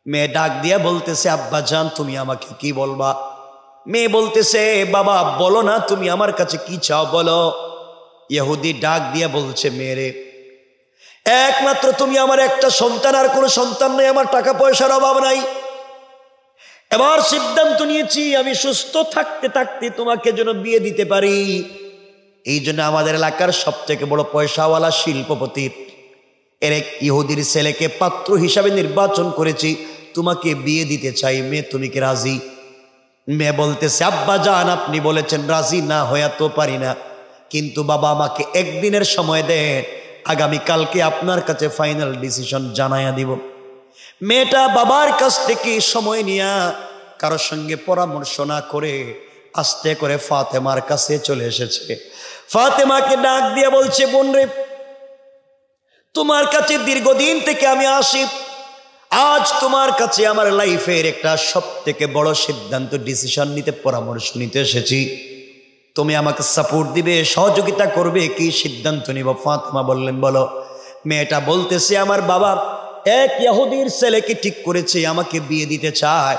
মেয়ে ডাক দিয়া বলতেছে, আব্বা জান তুমি আমাকে কি বলবা? মেয়ে বলতেছে, বাবা বলো না, তুমি আমার কাছে কি চাও বলো। ইহুদি ডাক দিয়া বলছে, মেয়েরে একমাত্র তুমি আমার একটা সন্তান, আর কোনো সন্তান নেই, আমার টাকা পয়সার অভাব নাই। এবার সিদ্ধান্ত নিয়েছি আমি সুস্থ থাকতে থাকতে তোমাকে যেন বিয়ে দিতে পারি। এই জন্য আমাদের এলাকার সব থেকে বড় পয়সাওয়ালা শিল্পপতির এর এক ইহুদির ছেলেকে পাত্র হিসাবে নির্বাচন করেছি, তোমাকে বিয়ে দিতে চাই। মেয়ে তুমি কি রাজি? মেয়ে বলতেছে, আব্বা জান আপনি বলেছেন রাজি না হইয়া তো পারি না, কিন্তু বাবা আমাকে একদিনের সময় দেন, আগামীকালকে আপনার কাছে ফাইনাল ডিসিশন জানাইয়া দিব। মেয়েটা বাবার কাছ থেকে সময় নিয়া কারোর সঙ্গে পরামর্শ না করে আস্তে করে ফাতেমার কাছে চলে এসেছে। ফাতেমাকে ডাক দিয়ে বলছে, বোন রে, তোমার কাছে দীর্ঘদিন থেকে আমি আসি, আজ তোমার কাছে আমার লাইফের একটা সব থেকে বড় সিদ্ধান্ত, ডিসিশন নিতে, পরামর্শ নিতে এসেছি। তুমি আমাকে সাপোর্ট দিবে, সহযোগিতা করবে, কি সিদ্ধান্ত নিব? ফাতেমা বললেন, বলো। মেয়েটা বলতেছে, আমার বাবা এক ইহুদির ছেলেকে ঠিক করেছে, আমাকে বিয়ে দিতে চায়,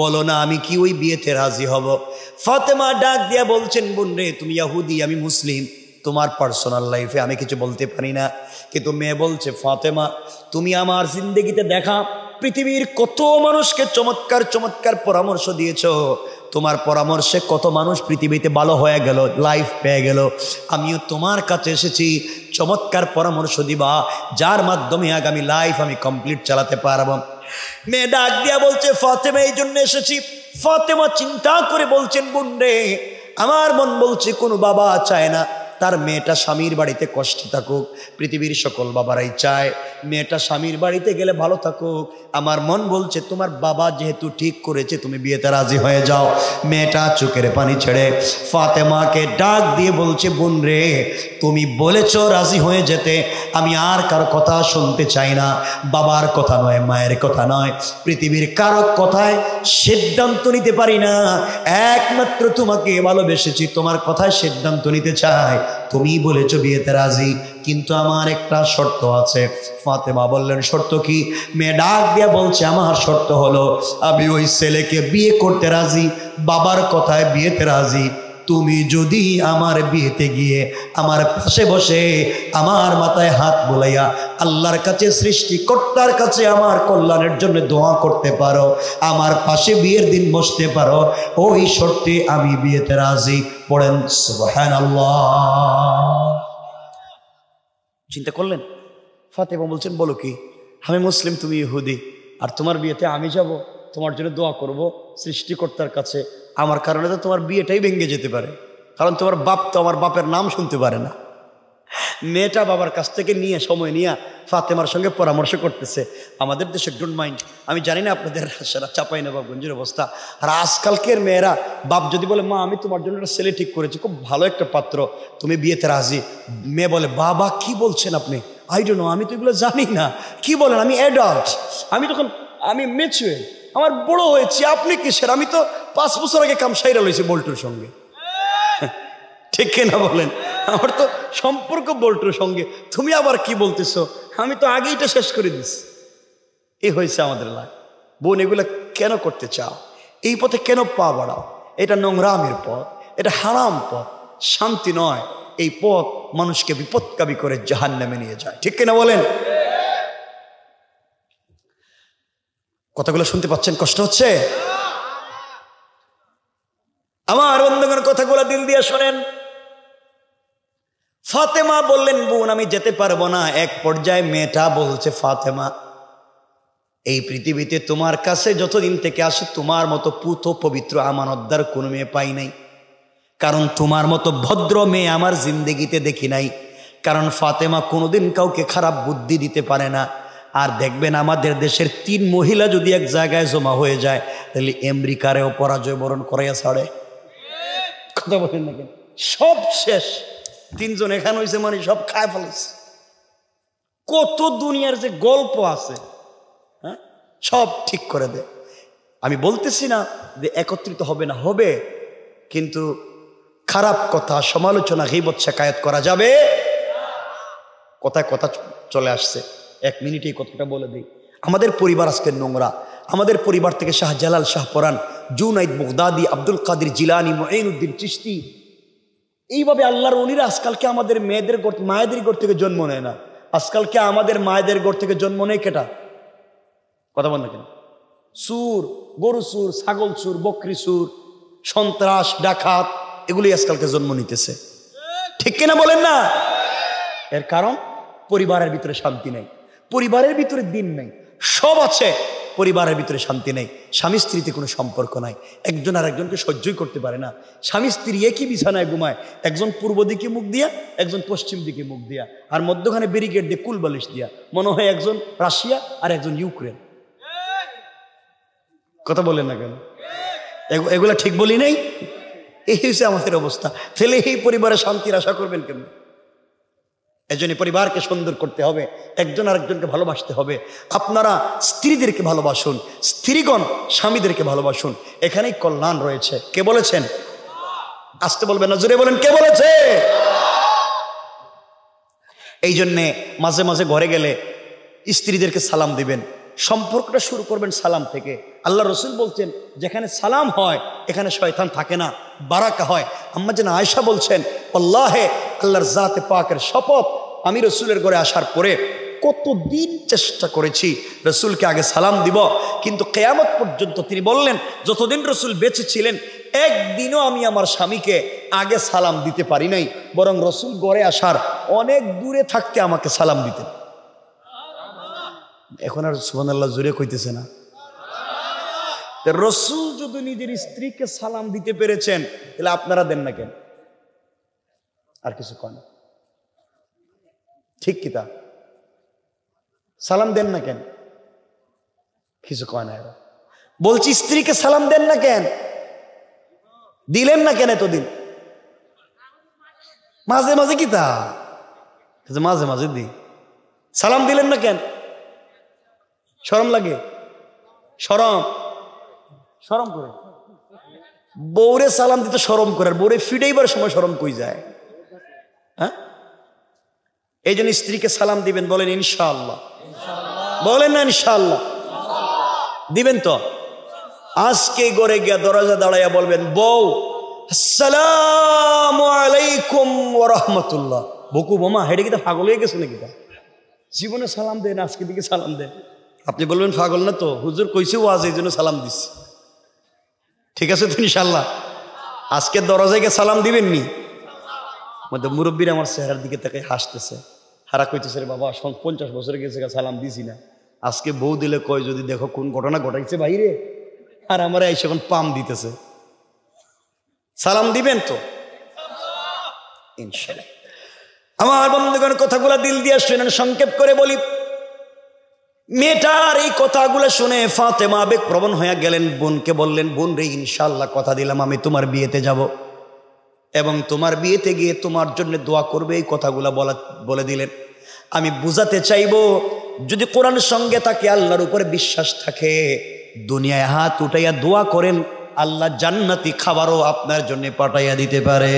বলো না আমি কি ওই বিয়েতে রাজি হব? ফাতেমা ডাক দিয়া বলছেন, বোন রে, তুমি ইহুদি, আমি মুসলিম, তোমার পার্সোনাল লাইফে আমি কিছু বলতে পারি না। কিন্তু মেয়ে বলছে, ফাতেমা তুমি আমার জিন্দেগিতে দেখা পৃথিবীর কত মানুষকে চমৎকার চমৎকার পরামর্শ দিয়েছ, তোমার পরামর্শে কত মানুষ পৃথিবীতে ভালো হয়ে গেল, লাইফ পেয়ে গেল। আমিও তোমার কাছে এসেছি, চমৎকার পরামর্শ দিবা, যার মাধ্যমে আগামী লাইফ আমি কমপ্লিট চালাতে পারবো। মেয়ে ডাক দিয়া বলছে, ফাতেমা এই জন্য এসেছি। ফাতেমা চিন্তা করে বলছেন, বোন রে, আমার মন বলছে কোনো বাবা চায় না তার মেয়েটা স্বামীর বাড়িতে কষ্টে থাকুক, পৃথিবীর সকল বাবারাই চায় মেয়েটা স্বামীর বাড়িতে গেলে ভালো থাকুক। আমার মন বলছে তোমার বাবা যেহেতু ঠিক করেছে, তুমি বিয়েতে রাজি হয়ে যাও। মেয়েটা চোখের পানি ছেড়ে ফাতেমাকে ডাক দিয়ে বলছে, বোন রে, তুমি বলেছ রাজি হয়ে যেতে, আমি আর কারো কথা শুনতে চাই না, বাবার কথা নয়, মায়ের কথা নয়, পৃথিবীর কারো কথায় সিদ্ধান্ত নিতে পারি না, একমাত্র তোমাকে ভালোবেসেছি, তোমার কথায় সিদ্ধান্ত নিতে চাই। তুমি বলেছো বিয়েতে রাজি, কিন্তু আমার একটা শর্ত আছে। ফাতেমা বললেন, শর্ত কি? মেয়ে ডাক দিয়া বলছে, আমার শর্ত হলো আমি ওই ছেলেকে বিয়ে করতে রাজি, বাবার কথায় বিয়েতে রাজি। তুমি যদি আমার বিয়েতে গিয়ে আমার পাশে বসে আমার মাথায় হাত বোলাইয়া আল্লাহর কাছে, সৃষ্টিকর্তার কাছে আমার কল্যাণের জন্য দোয়া করতে পারো, আমার পাশে বিয়ের দিন বসতে পারো, ওই শর্তে আমি বিয়েতে রাজি। পড়েন সুবহানাল্লাহ। চিন্তা করলেন? ফাতেমা বলছেন, বলো কি? আমি মুসলিম, তুমি ইহুদি, আর তোমার বিয়েতে আমি যাব, তোমার জন্য দোয়া করব সৃষ্টিকর্তার কাছে, আমার কারণে তো তোমার বিয়েটাই ভেঙে যেতে পারে, কারণ তোমার বাপ তো আমার বাপের নাম শুনতে পারে না। মেয়েটা বাবার কাছ থেকে নিয়ে সময় নিয়ে ফাতেমার সঙ্গে পরামর্শ করতেছে। আমাদের দেশে ডোন্ট মাইন্ড, আমি জানি না আপনাদের চাঁপাইনবাবগঞ্জের অবস্থা, আর আজকালকের মেয়েরা বাপ যদি বলে, মা আমি তোমার জন্য একটা ছেলে ঠিক করেছি, খুব ভালো একটা পাত্র, তুমি বিয়েতে রাজি। মেয়ে বলে, বাবা কি বলছেন আপনি? আই ডোন্ট নো, আমি তো এগুলো জানি না, কি বলেন? আমি অ্যাডাল্ট, আমি ম্যাচিউর, আমার বড় হয়েছি, আপনি কিসের? আমি তো 5 বছর আগে কাম সাইরা লইছি বল্টুর সঙ্গে, ঠিক কিনা বলেন? আমার তো সম্পর্ক বল্টুর সঙ্গে, তুমি আবার কি বলতেছো? আমি তো আগেইটা শেষ করে দিছি। এই হয়েছে আমাদের লাইফ। বোন, এগুলো কেন করতে চাও? এই পথে কেন পা বাড়াও? এটা নোংরামের পথ, এটা হারাম পথ, শান্তি নয়। এই পথ মানুষকে বিপদকাবী করে জাহান্নামে নিয়ে যায়, ঠিক কিনা বলেন? কথাগুলো শুনতে পাচ্ছেন? কষ্ট হচ্ছে? শোনেন। ফাতেমা বললেন, বোন আমি যেতে পারবো না। এক পর্যায়ে মেয়েটা বলছে, ফাতেমা এই পৃথিবীতে তোমার কাছে যতদিন থেকে আসে তোমার মতো পুত পবিত্র আমানতদার কোনো মেয়ে পাই নাই, কারণ তোমার মতো ভদ্র মেয়ে আমার জিন্দেগিতে দেখি নাই। কারণ ফাতেমা কোনোদিন কাউকে খারাপ বুদ্ধি দিতে পারে না। আর দেখবেন আমাদের দেশের 3 মহিলা যদি এক জায়গায় জমা হয়ে যায় তাহলে আমেরিকারেও পরাজয় বরণ করাইয়া ছাড়ে। কথা বলেন না কেন? সব শেষ। 3 জন এখানে হয়েছে মানে সব খায় ফেলেছে। কত দুনিয়ার যে গল্প আছে, হ্যাঁ, সব ঠিক করে দেয়। আমি বলতেছি না যে একত্রিত হবে না, হবে, কিন্তু খারাপ কথা, সমালোচনা, গীবত, শিকায়াত করা যাবে। কথায় কথা চলে আসছে, 1 মিনিটে এই কথাটা বলে দিই। আমাদের পরিবার আজকে নোংরা। আমাদের পরিবার থেকে শাহজালাল, শাহপরান, জুনাইদ বাগদাদি, আব্দুল কাদের জিলানী, মুঈনুদ্দিন চিশতি, এইভাবে আল্লাহর ওলিরা আজকালকে আমাদের মায়েদের ঘর থেকে জন্ম নেয় না। আজকালকে আমাদের মায়েদের ঘর থেকে জন্ম নেয় কেটা? কথা বল না কেন? সুর, গরু সুর, ছাগল সুর, বকরি সুর, সন্ত্রাস, ডাকাত, এগুলি আজকালকে জন্ম নিতেছে। ঠিক কিনা বলেন না? এর কারণ পরিবারের ভিতরে শান্তি নেই, পরিবারের ভিতরে দিন নেই, সব আছে, পরিবারের ভিতরে শান্তি নেই। স্বামী স্ত্রীতে কোনো সম্পর্ক নাই, একজন আর একজনকে সহ্যই করতে পারে না। স্বামী স্ত্রী একই বিছানায় ঘুমায়, একজন পূর্ব দিকে মুখ দিয়া, একজন পশ্চিম দিকে মুখ দিয়া, আর মধ্যখানে ব্যারিকেড দিয়ে কুলবালিশ দিয়া। মনে হয় একজন রাশিয়া আর একজন ইউক্রেন। কথা বলেন না কেন? এগুলা ঠিক বলি নাই? এই হচ্ছে আমাদের অবস্থা। ফেলে এই পরিবারে শান্তির আশা করবেন কেমন? এজন্য পরিবারকে সুন্দর করতে হবে, একজন আরেকজনকে ভালোবাসতে হবে। আপনারা স্ত্রীদেরকে ভালোবাসুন, স্ত্রীগণ স্বামীদেরকে ভালোবাসুন, এখানেই কল্যাণ রয়েছে। কে বলেছেন? আসতে বলবেন না, জোরে বলেন, কে বলেছে? এই জন্যে মাঝে মাঝে ঘরে গেলে স্ত্রীদেরকে সালাম দিবেন। সম্পর্কটা শুরু করবেন সালাম থেকে। আল্লাহ রসুল বলছেন, যেখানে সালাম হয় এখানে শয়তান থাকে না, বারাকা হয়। আম্মা যেন আয়েশা বলছেন, আল্লাহে, আল্লাহর জাতে পাকের শপথ, আমি রসুলের ঘরে আসার পরে কতদিন চেষ্টা করেছি রসুলকে আগে সালাম দিব, কিন্তু কিয়ামত পর্যন্ত তিনি বললেন, যতদিন রসুল বেঁচে ছিলেন একদিনও আমি আমার স্বামীকে আগে সালাম দিতে পারি নাই, বরং রসুল ঘরে আসার অনেক দূরে থাকতে আমাকে সালাম দিতেন। এখন আর সুবহানাল্লাহ জোরে কইতেছে না? রসুল যদি নিজের স্ত্রীকে সালাম দিতে পেরেছেন, তাহলে আপনারা দেন না কেন? আর কিছু কয় না, ঠিক কি তা? সালাম দেন না কেন? কিছু কয় না। এরা বলছি, স্ত্রীকে সালাম দেন না কেন? দিলেন না কেন এতদিন? মাঝে মাঝে কি তা? মাঝে মাঝে দিই, সালাম দিলেন না কেন? শরম লাগে? শরম করে বউরে সালাম দিতে শরম করে, আর বউরে ফিডাইবার সময় শরম কই যায়? হ্যাঁ, এই জন্য স্ত্রীকে সালাম দিবেন। বলেন ইনশাআল্লাহ, বলেন না ইনশাআল্লাহ? দিবেন তো? আজকে ঘরে গিয়া দরজা দাঁড়াইয়া বলবেন, বউ আসসালামু আলাইকুম ওয়া রাহমাতুল্লাহ। বকু বোমা হেডে কি তা পাগল হয়ে গেছে নাকি? তা জীবনে সালাম দেন, আজকে দিকে সালাম দেন। আপনি বলবেন পাগল না তো, হুজুর কইছে ওয়াজ, এই জন্য সালাম দিচ্ছি। ঠিক আছে তো ইনশাআল্লাহ? আজকে দরজায় গিয়ে সালাম দিবেন নি? মধ্যে মুরব্বীর আমার চেহারার দিকে তাকে হাসতেছে, হারা কইতেছে, রে বাবা 50 বছরে গেছে সালাম দিছি না, আজকে বউ দিলে কয় যদি দেখো কোন ঘটনা ঘটাইছে বাইরে, আর আমার এসে এখন পাম দিতেছে। সালাম দিবেন তো ইনশাআল্লাহ? আমার বন্ধুগণ, কথাগুলা দিল দিয়ে শুনেন, সংক্ষেপ করে বলি। মেয়েটার এই কথাগুলো শুনে ফাতেমা আবেগপ্রবণ হয়ে গেলেন, বোনকে বললেন, বোন রে, ইনশাআল্লাহ কথা দিলাম আমি তোমার বিয়েতে যাব, এবং তোমার বিয়েতে গিয়ে তোমার জন্য দোয়া করবে, এই কথাগুলা বলে দিলেন। আমি বুঝাতে চাইব, যদি কোরআনের সঙ্গে থাকে, আল্লাহর উপরে বিশ্বাস থাকে, দুনিয়ায় হাত উঠাইয়া দোয়া করেন, আল্লাহ জান্নাতি খাবারও আপনার জন্য পাঠাইয়া দিতে পারে।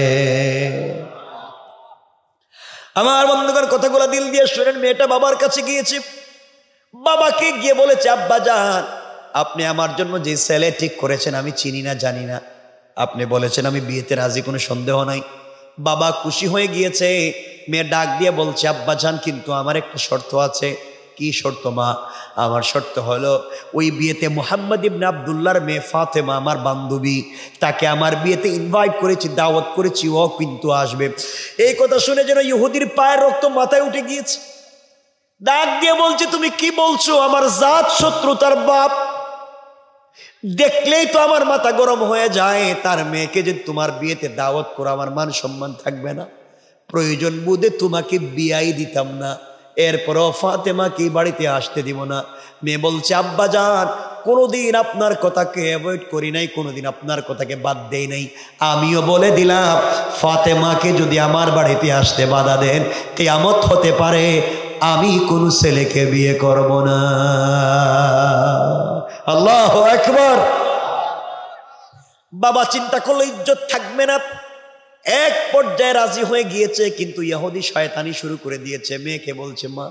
আমার বন্ধুগণ, কথাগুলা দিল দিয়ে শুনেন। মেয়েটা বাবার কাছে গিয়েছে, বাবাকে গিয়ে বলেছে, আব্বা জান, আপনি আমার জন্য যে ছেলে ঠিক করেছেন আমি চিনি না, জানি না, আপনি বলেছেন আমি বিয়েতে রাজি, কোনো সন্দেহ নাই। বাবা খুশি হয়ে গিয়েছে। মেয়ে ডাক দিয়ে বলছে, আব্বা জান, কিন্তু আমার একটা শর্ত আছে, কি শর্ত মা? আমার শর্ত হলো ওই বিয়েতে মুহাম্মদ ইবনে আব্দুল্লাহর মেয়ে ফাতেমা আমার বান্ধবী, তাকে আমার বিয়েতে ইনভাইট করেছি, দাওয়াত করেছি, ও কিন্তু আসবে। এই কথা শুনে যেন ইহুদির পায়ের রক্ত মাথায় উঠে গিয়েছে। ডাক দিয়ে বলছে, তুমি কি বলছো? আমার জাত শত্রু, তার বাপ দেখলেই তো আমার মাথা গরম হয়ে যায়। তার মেয়েকে যে তোমার বিয়েতে দাওয়াত করো, আমার মান সম্মান থাকবে না? প্রয়োজন বুঝে তোমাকে বিয়াই দিতাম না, এরপরও ফাতেমাকে বাড়িতে আসতে দিব না। মেয়ে বলছে, আব্বা জান, কোনোদিন আপনার কথাকে অ্যাভয়েড করি নাই, কোনোদিন আপনার কথাকে বাদ দেই নাই। আমিও বলে দিলাম, ফাতেমাকে যদি আমার বাড়িতে আসতে বাধা দেন, কিয়ামত হতে পারে আমি কোনো ছেলেকে বিয়ে করব না। আল্লাহু আকবার। বাবা চিন্তা করলে ইজ্জত থাকবে না, এক পর্যায়ে রাজি হয়ে গিয়েছে, কিন্তু ইহুদি শয়তানি শুরু করে দিয়েছে। মেয়েকে বলছে, মা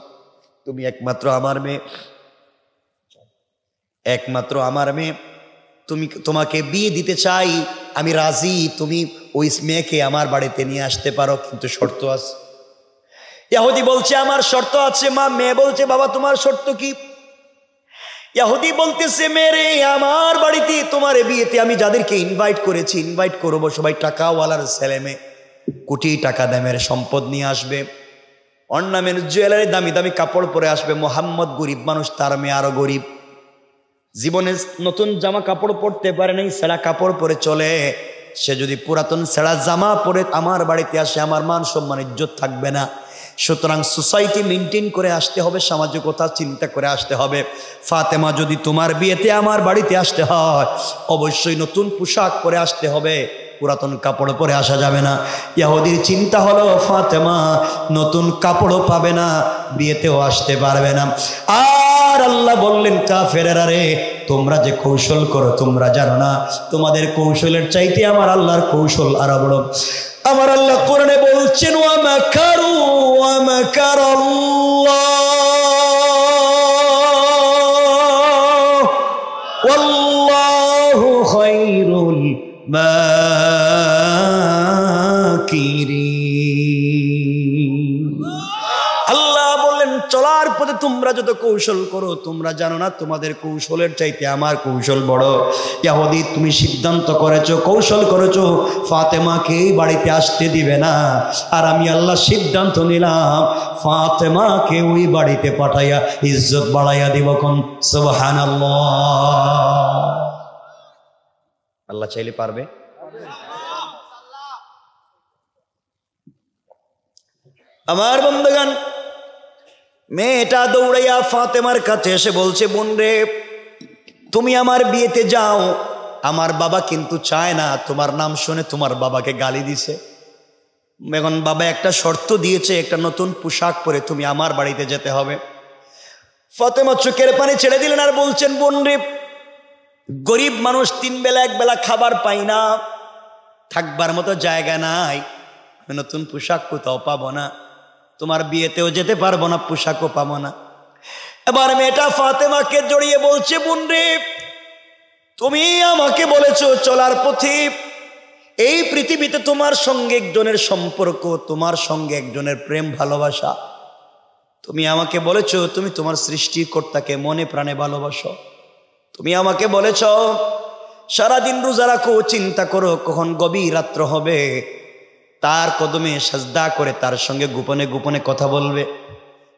তুমি একমাত্র আমার মেয়ে, একমাত্র আমার মেয়ে, তোমাকে বিয়ে দিতে চাই, আমি রাজি, তুমি ওই মেয়েকে আমার বাড়িতে নিয়ে আসতে পারো, কিন্তু শর্ত আছে। ইহুদি বলছে, আমার শর্ত আছে মা। মেয়ে বলছে, বাবা তোমার শর্ত কি? ইহুদি বলতেছে, মেরে আমার বাড়িতে তোমার বিয়েতে আমি যাদেরকে ইনভাইট করেছি, ইনভাইট করবো সবাই টাকাওয়ালার ছেলে মেয়ে, কোটি টাকা দামের সম্পদ নিয়ে আসবে, অর্নামেন্ট জুয়েলারি, দামি দামি কাপড় পরে আসবে। মোহাম্মদ গরিব মানুষ, তার মেয়ে আরো গরিব, জীবনে নতুন জামা কাপড় পরতে পারে নাই, ছেঁড়া কাপড় পরে চলে। সে যদি পুরাতন ছেঁড়া জামা পরে আমার বাড়িতে আসে, আমার মান সম্মান ইজ্জত থাকবে না। সুতরাং সোসাইটি মেনটেন করে আসতে হবে, সামাজিকতা চিন্তা করে আসতে হবে। ফাতেমা যদি তোমার বিয়েতে আমার বাড়িতে আসতে হয়, অবশ্যই নতুন পোশাক পরে আসতে হবে, পুরাতন কাপড় পরে আসা যাবে না। ইহুদির চিন্তা হলো, ফাতেমা নতুন কাপড়ও পাবে না, বিয়েতেও আসতে পারবে না। আর আল্লাহ বললেন, কাফেরেরা রে, তোমরা যে কৌশল করো তোমরা জানো না, তোমাদের কৌশলের চাইতে আমার আল্লাহর কৌশল আরো বড়। আমার আল্লাহ কোরআনে বলছেন, ওয়া মাকারু ওয়া মাকারাল্লাহ ওয়াল্লাহু খায়রুল মাকিরিন। আল্লাহ বললেন, চলার পথে তোমরা যত কৌশল করো তোমরা জানো না, তোমাদের কৌশলের চাইতে আমার কৌশল বড়। ইহুদি তুমি সিদ্ধান্ত করেছো, কৌশল করেছো, ফাতেমাকে বাড়িতে আসতে দিবে না, আর আমি আল্লাহ সিদ্ধান্ত নিলাম ফাতেমাকে ওই বাড়িতে পাঠাইয়া ইজ্জত বাড়াইয়া দিব। কোন সুবহানাল্লাহ। আল্লাহ চাইলে পারবে। আমার বন্ধুগণ, মেয়েটা দৌড়াইয়া ফাতেমার কাছে এসে বলছে, বোন রে, তুমি আমার বিয়েতে যাও, আমার বাবা কিন্তু চায় না, তোমার নাম শুনে তোমার বাবাকে গালি দিছে। এখন বাবা একটা শর্ত দিয়েছে, একটা নতুন পোশাক পরে তুমি আমার বাড়িতে যেতে হবে। ফাতেমা চোখের পানি ছেড়ে দিলেন আর বলছেন, বোন রে, গরিব মানুষ, 3 বেলা 1 বেলা খাবার পাই না, থাকবার মতো জায়গা নাই, নতুন পোশাক কোথাও পাবো না, তোমার বিয়েতেও যেতে পারবো না, পোশাকও পাবো না। এবার মেয়েটা ফাতেমাকে জড়িয়ে বলছে, বোন রে, তুমি আমাকে বলেছো চলার পথে এই পৃথিবীতে তোমার সঙ্গে একজনের সম্পর্ক, তোমার সঙ্গে একজনের প্রেম ভালোবাসা, তুমি আমাকে বলেছো তুমি তোমার সৃষ্টিকর্তাকে মনে প্রাণে ভালোবাসো, তুমি আমাকে বলেছ সারাদিন রোজা রাখো, চিন্তা করো কখন গভীর রাত্র হবে, তার কদমে সাজদা করে তার সঙ্গে গোপনে গোপনে কথা বলবে।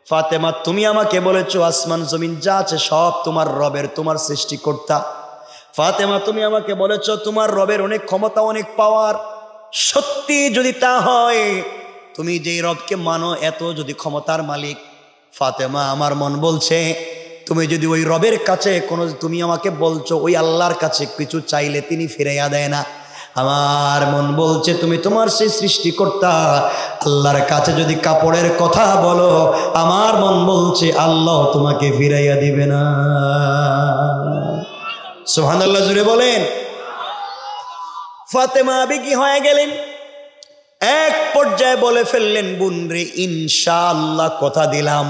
ফাতেমা, তুমি আমাকে বলেছো আসমান জমিন যা আছে সব তোমার রবের, তোমার সৃষ্টিকর্তা। ফাতেমা, তুমি আমাকে বলেছো তোমার রবের অনেক ক্ষমতা, অনেক পাওয়ার। সত্যি যদি তা হয়, তুমি যেই রবকে মানো, এত যদি ক্ষমতার মালিক, ফাতেমা আমার মন বলছে তুমি যদি ওই রবের কাছে কোনো, তুমি আমাকে বলছো ওই আল্লাহর কাছে কিছু চাইলে তিনি ফিরাইয়া দেয় না, আমার মন বলছে তুমি তোমার সেই সৃষ্টিকর্তা আল্লাহর কাছে যদি কাপড়ের কথা বলো, আমার মন বলছে আল্লাহ তোমাকে ফিরাইয়া দিবে না। সুবহানাল্লাহ, জুড়ে বলেন। ফাতেমা আবেগী হয়ে গেলেন, এক পর্যায়ে বলে ফেললেন, বোন রে, ইনশাআল্লাহ কথা দিলাম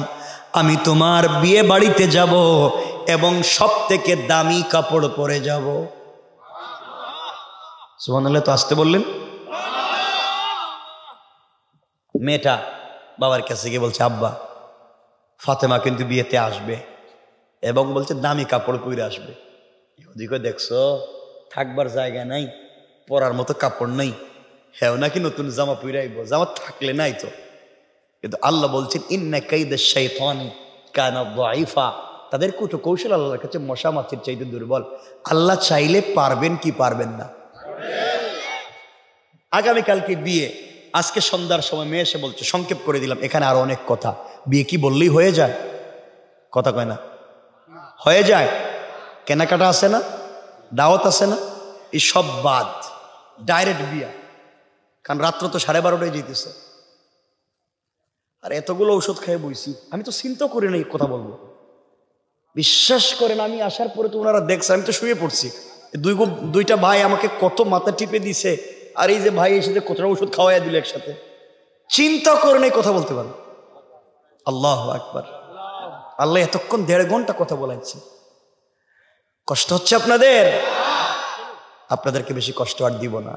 আমি তোমার বিয়ে বাড়িতে যাব এবং সব থেকে দামি কাপড় পরে যাব। সুবহানাল্লাহ, তো আসতে বললেন। মেয়েটা বাবার কাছে গিয়ে বলছে, আব্বা ফাতেমা কিন্তু বিয়েতে আসবে এবং বলছে দামি কাপড় পরে আসবে। ইহুদিকে দেখছো থাকবার জায়গা নাই, পরার মতো কাপড় নাই, হ্যাঁ নাকি নতুন জামা পরে আইব, জামা থাকলে নাই তো। কিন্তু আল্লাহ বলছেন ইন্না কাইদা শাইতানি কানা যায়িফা, তাদের কুটো কৌশল আল্লাহর কাছে মশা মাছির চাইতে দুর্বল। আল্লাহ চাইলে পারবেন কি পারবেন না? আগামীকালকে বিয়ে, আজকে সন্ধ্যার সময় মেয়ে এসে বলছে, সংক্ষেপ করে দিলাম, এখানে আরো অনেক কথা, বিয়ে কি বললেই হয়ে যায়? কথা কয় না, হয়ে যায়। কেনাকাটা আছে না, দাওয়াত আছে না, এই সব বাদ, ডাইরেক্ট বিয়া। কারণ রাত্র তো 12:30টায় যেতেছে, আর এতগুলো ওষুধ খেয়ে বইছি, আমি তো চিন্তা করি না এই কথা বলবো। বিশ্বাস করেন আমি আসার পরে তো ওনারা দেখছে, আমি তো শুয়ে পড়ছি, দুইটা ভাই আমাকে কত মাথা টিপে দিছে, আর এই যে ভাই এসে কতটা ওষুধ খাওয়াইয়া দিল একসাথে। চিন্তা করেন এই কথা বলতে পারেন? আল্লাহু আকবার। আল্লাহ এতক্ষণ 1.5 ঘন্টা কথা বলাইছে। কষ্ট হচ্ছে আপনাদের? আপনাদেরকে বেশি কষ্ট আর দিব না।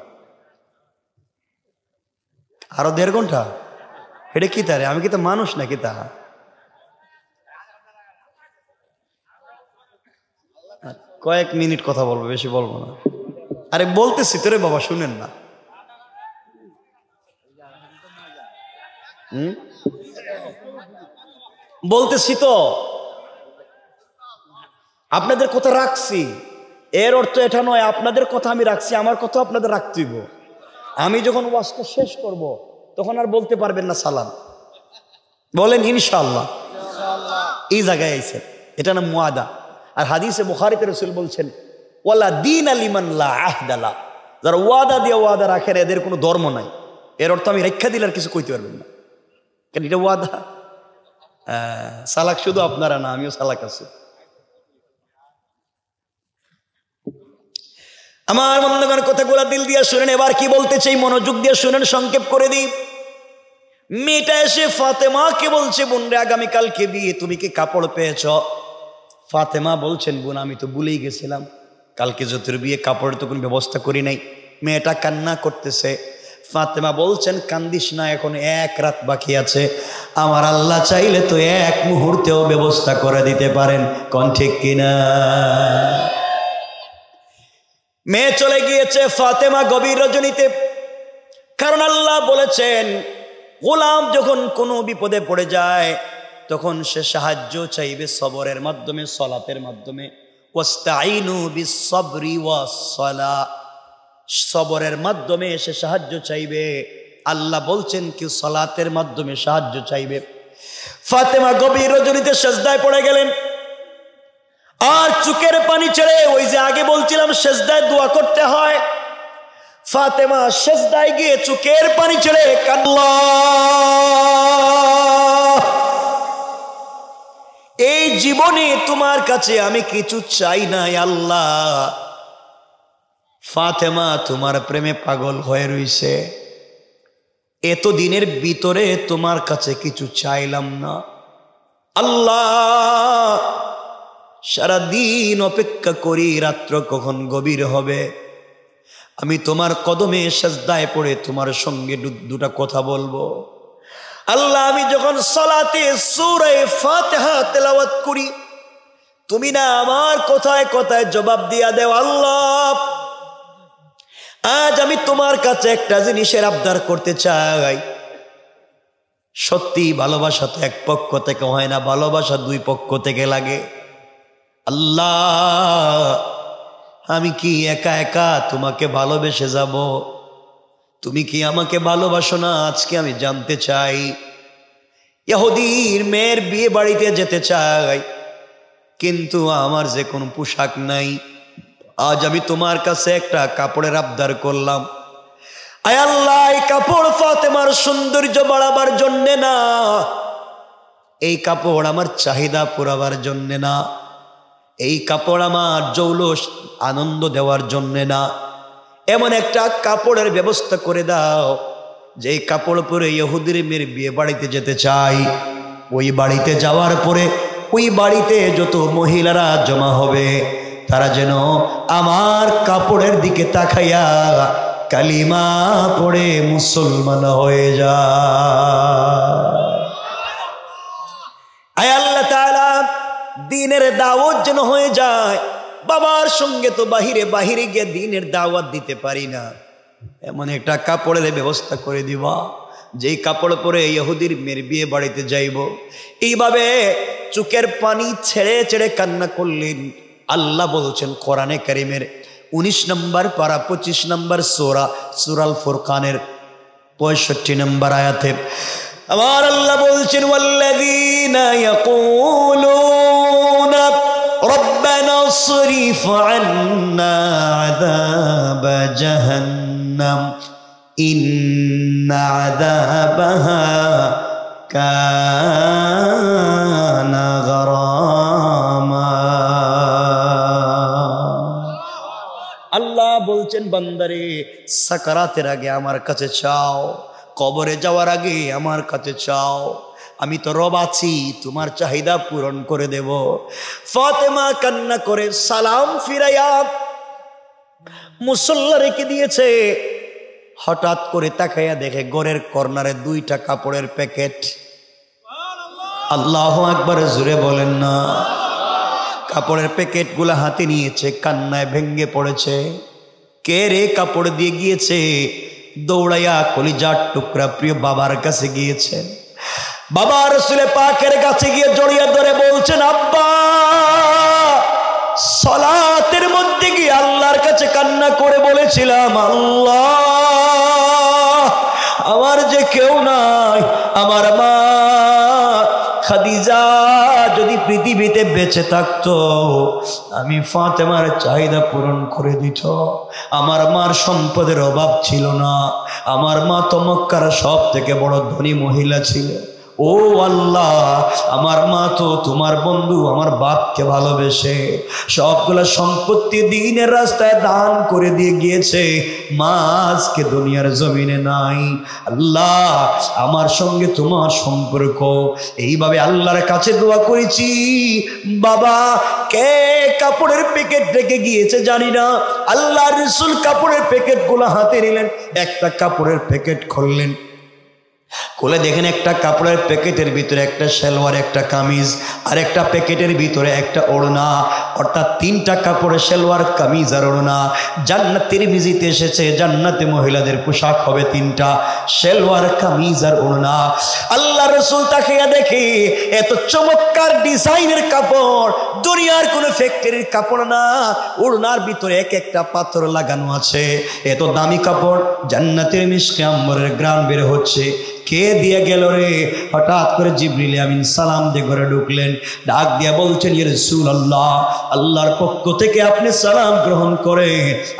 আরো 1.5 ঘন্টা? এটা কি তারে, আমি কি তো মানুষ নাকি? তা কয়েক মিনিট কথা বলবো, বেশি বলবো না। আরে বলতেছি তোরে বাবা, শুনেন না। বলতেছি তো, আপনাদের কথা রাখছি, এর অর্থ এটা নয় আপনাদের কথা আমি রাখছি, আমার কথা আপনাদের রাখতে হইব। আমি যখন ওয়াজটা শেষ করব তখন আর বলতে পারবেন না সালাম, বলেন ইনশাআল্লাহ। এই জায়গায় আইছে, এটা না মুআদা। আর হাদিসে বুখারীতে রাসূল বলছেন ওয়ালা দীনা লিমান লা আহদা লা, যারা ওয়াদা দিয়ে ওয়াদা রাখে এদের কোনো ধর্ম নাই। এর অর্থ আমি রেখা দিলে আর কিছু কইতে পারবেন না, কেন এটা ওয়াদা। সালাক শুধু আপনারা না, আমিও সালাক আছি। আমার বন্ধুগণ কথাগুলো দিল দিয়ে শুনেন, এবার কি বলতে চাই মনোযোগ দিয়ে শুনেন, সংক্ষেপ করে দিই। মেয়েটা এসে ফাতেমাকে বলছে, বোন রে আগামীকালকে বিয়ে, তুমি কি কাপড় পেয়েছ? ফাতেমা বলছেন, বোন আমি তো ভুলেই গেছিলাম, কালকে যতর বিয়ে কাপড়ের তো কোনো ব্যবস্থা করি নাই। মেয়েটা কান্না করতেছে। ফাতেমা বলছেন, কান্দিস না, এখন 1 রাত বাকি আছে, আমার আল্লাহ চাইলে তো 1 মুহূর্তেও ব্যবস্থা করে দিতে পারেন। কোন ঠিক কিনা? মেয়ে চলে গিয়েছে ফাতেমা গভীর রজনীতে। কারণ আল্লাহ বলেছেন গোলাম যখন কোনো বিপদে পড়ে যায় তখন সে সাহায্য চাইবে সবরের মাধ্যমে, সলাতের মাধ্যমে। ওয়াস্তাইনু বিস-সাবরি ওয়াস-সালাহ, সবরের মাধ্যমে সে সাহায্য চাইবে। আল্লাহ বলছেন কি সালাতের মাধ্যমে সাহায্য চাইবে। ফাতেমা গভীর রজনীতে সিজদায় পড়ে গেলেন, আর চোখের পানি ছেড়ে, ওই যে আগে বলছিলাম সিজদায় দোয়া করতে হয়, ফাতেমা সিজদায় গিয়ে চোখের পানি ছেড়ে আল্লাহ, এই জীবনে তোমার কাছে আমি কিছু চাই না আল্লাহ, ফাতেমা তোমার প্রেমে পাগল হয়ে রইছে, এতদিনের ভিতরে তোমার কাছে কিছু চাইলাম না আল্লাহ, সারাদিন অপেক্ষা করি রাত্র কখন গভীর হবে, আমি তোমার কদমে সিজদায় পড়ে তোমার সঙ্গে দুটা কথা বলবো। আল্লাহ আমি যখন সালাতে সূরা ফাতিহা তেলাওয়াত করি তুমি না আমার কথায় কথায় জবাব দিয়া দেও আল্লাহ, আজ আমি তোমার কাছে একটা জিনিসের আবদার করতে চাই। সত্যি ভালোবাসা তো এক পক্ষ থেকে হয় না, ভালোবাসা 2 পক্ষ থেকে লাগে। আল্লাহ আমি কি একা একা তোমাকে ভালোবেসে যাব? তুমি কি আমাকে ভালোবাসো না? আজকে আমি জানতে চাই। ইহুদির মেয়ের বিয়ে বাড়িতে যেতে চাই, কিন্তু আমার যে কোনো পোশাক নাই। আজ আমি তোমার কাছে একটা কাপড়ের আবদার করলাম। আয় আল্লাহ, এই কাপড় ফাতেমার সৌন্দর্য বাড়াবার জন্যে না, এই কাপড় আমার চাহিদা পুরাবার জন্যে না, এই কাপড় আমার জৌলস আনন্দ দেওয়ার জন্যে না, এমন একটা কাপড়ের ব্যবস্থা করে দাও যে কাপড় পরে ইহুদির মেয়ের বিয়ে বাড়িতে যেতে চাই। ওই বাড়িতে যাওয়ার পরে ওই বাড়িতে যত মহিলারা জমা হবে তারা যেন আমার কাপড়ের দিকে তাকাইয়া কালিমা পড়ে মুসলমান হয়ে যায়। আয় আল্লাহ তাআলা, দ্বীনের দাওয়াত যেন হয়ে যায়। বাবার সঙ্গে তো বাহিরে গিয়ে দ্বীনের দাওয়াত দিতে পারি না, এমন একটা কাপড়ের ব্যবস্থা করে দিবা যেই কাপড় পরে ইহুদির মেয়ের বিয়ে বাড়িতে যাইব। এইভাবে চোখের পানি ছেড়ে ছেড়ে কান্না করলেন। আল্লাহ বলছেন কোরআনে কারীমের 19 নম্বর পারা 25 নম্বর সূরা ফুরকানের 65 নম্বর আয়াতে আমার আল্লাহ বলছেন, ওয়াল্লাযীনা ইয়াকুলুনা রব্বানা ইসরিফ আন্না আযাবা জাহান্নাম ইন্না আযাবাহা কানা গরামা। আল্লাহ বলছেন বান্দারে, সাকারাতের আগে আমার কাছে চাও, কবরে যাওয়ার আগে আমার কাছে চাও, আমি তো রব আছি, তোমার চাহিদা পূরণ করে দেব। ফাতেমা কান্না করে সালাম ফিরাইয়া মুসল্লা রেখে দিয়েছে। হঠাৎ করে তাকাইয়া দেখে ঘরের কর্নারে 2টা কাপড়ের প্যাকেট। আল্লাহু আকবার জোরে বলেন না। কাপড়ের প্যাকেটগুলো হাতে নিয়েছে, কান্নায় ভেঙ্গে পড়েছে। কে রে কাপড় দিয়ে গিয়েছে? দৌড়াইয়া কলিজার টুকরা প্রিয় বাবার কাছে গিয়েছেন। বাবা রাসূল পাকের কাছে গিয়ে জড়িয়ে ধরে বলছেন, আব্বা, সালাতের মধ্যে গিয়ে আল্লাহর কাছে কান্না করে বলেছিলাম, আল্লাহ, আমার যে কেউ নাই, আমার মা খাদিজা যদি পৃথিবীতে বেঁচে থাকতো, আমি ফাতেমার চাহিদা পূরণ করে দিত। আমার মার সম্পদের অভাব ছিল না, আমার মা তো মক্কার সব থেকে বড় ধনী মহিলা ছিল। ও আল্লাহ, আমার মা তো তোমার বন্ধু আমার বাপকে ভালোবেসে সবগুলা সম্পত্তি দ্বীনের রাস্তায় দান করে দিয়ে গিয়েছে। মা আজকে দুনিয়ার জমিনে নাই। আল্লাহ, আমার সঙ্গে তোমার সম্পর্ক। এইভাবে আল্লাহর কাছে দোয়া করেছি। বাবা, কে কাপড়ের প্যাকেট রেখে গিয়েছে জানি না। আল্লাহর রাসূল কাপড়ের প্যাকেটগুলো হাতে নিলেন, একটা কাপড়ের প্যাকেট খুললেন, খুলে দেখেন একটা কাপড়ের প্যাকেটের ভিতরে একটা সালোয়ার, একটা কামিজ, আর একটা প্যাকেটের ভিতরে একটা ওড়না, অর্থাৎ 3টা কাপড়ের সালোয়ার, কামিজ আর ওড়না। জান্নাতের মিজিতে এসেছে জান্নাতে মহিলাদের পোশাক হবে 3টা, সালোয়ার, কামিজ আর ওড়না। আল্লাহ রাসূল তাকিয়ে দেখে এত চমৎকার ডিজাইনের কাপড় দুনিয়ার কোনো ফ্যাক্টরির কাপড় না। ওড়নার ভিতরে এক একটা পাথর লাগানো আছে। এত দামি কাপড়, জান্নাতের মিশকে আম্বরের গ্রাম বের হচ্ছে। কে দিয়ে গেল রে? হঠাৎ করে জিবরিল আমিন সালাম দিয়ে ঘরে ঢুকলেন, ডাক দিয়া বলছেন, ইয়া রাসূলুল্লাহ, আল্লাহর পক্ষ থেকে আপনি সালাম গ্রহণ করে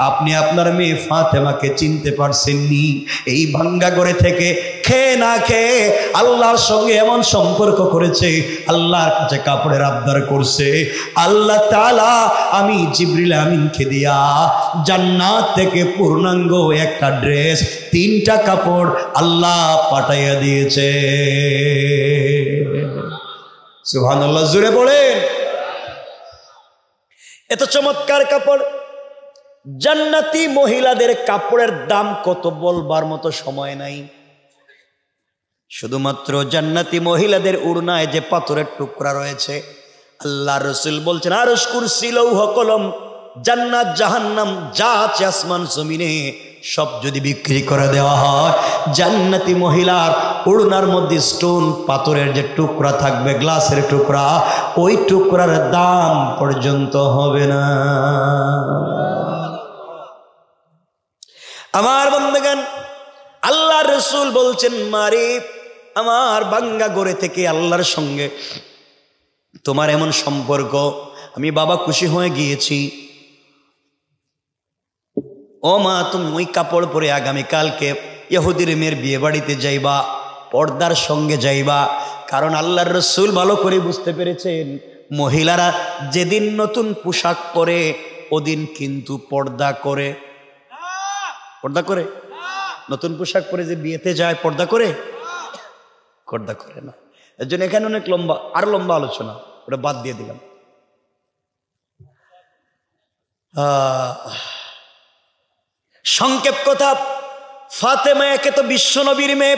আপনি আপনার মেয়ে ফাতেমাকে চিনতে পারছেননি? এই ভাঙ্গা ঘরে থেকে খেয়ে না খেয়ে আল্লাহর সঙ্গে এমন সম্পর্ক করেছে, আল্লাহর কাছে কাপড়ের আবদার করছে। আল্লাহ তাআলা আমি জিবরিল আমিনকে দিয়া জান্নাত থেকে পূর্ণাঙ্গ একটা ড্রেস, 3টা কাপড় আল্লাহ পাঠাইয়া দিয়েছে। সুবহানাল্লাহ, জোরে বলে। এত চমৎকার কাপড়। জান্নাতি মহিলাদের কাপড়ের দাম কত বলবার মতো সময় নাই। শুধুমাত্র জান্নাতি মহিলাদের উড়নায় যে পাথরের টুকরা রয়েছে, আল্লাহ রাসূল বলছেন, আরশ, কুরসি, লৌহ কলম, জান্নাত জাহান্নাম যা আছে আসমান জমিনে সব যদি বিক্রি করে দেওয়া হয়, জান্নাতি মহিলার ওড়নার মধ্যে স্টোন পাথরের যে টুকরা থাকবে, গ্লাসের টুকরা, ওই টুকরার দাম পর্যন্ত হবে না। আমার বন্ধুগণ, আল্লাহ রাসূল বলছেন, মারে আমার বাঙ্গা গড়ে থেকে আল্লাহর সঙ্গে তোমার এমন সম্পর্ক, আমি বাবা খুশি হয়ে গিয়েছি। ও মা, তুমি ওই কাপড় পরে আগামীকালকে ইহুদির মেয়ের বিয়ে বাড়িতে যাইবা, পর্দার সঙ্গে যাইবা। কারণ আল্লাহর রাসূল ভালো করে বুঝতে পেরেছেন, মহিলারা যেদিন নতুন পোশাক পরে ওদিন কিন্তু পর্দা করে। পর্দা করে? নতুন পোশাক পরে যে বিয়েতে যায় পর্দা করে? পর্দা করে না। এর জন্য এখানে অনেক লম্বা, আরো লম্বা আলোচনা, ওটা বাদ দিয়ে দিলাম। সংক্ষেপ কথা, ফাতেমা একে তো বিশ্ব নবীর মেয়ে,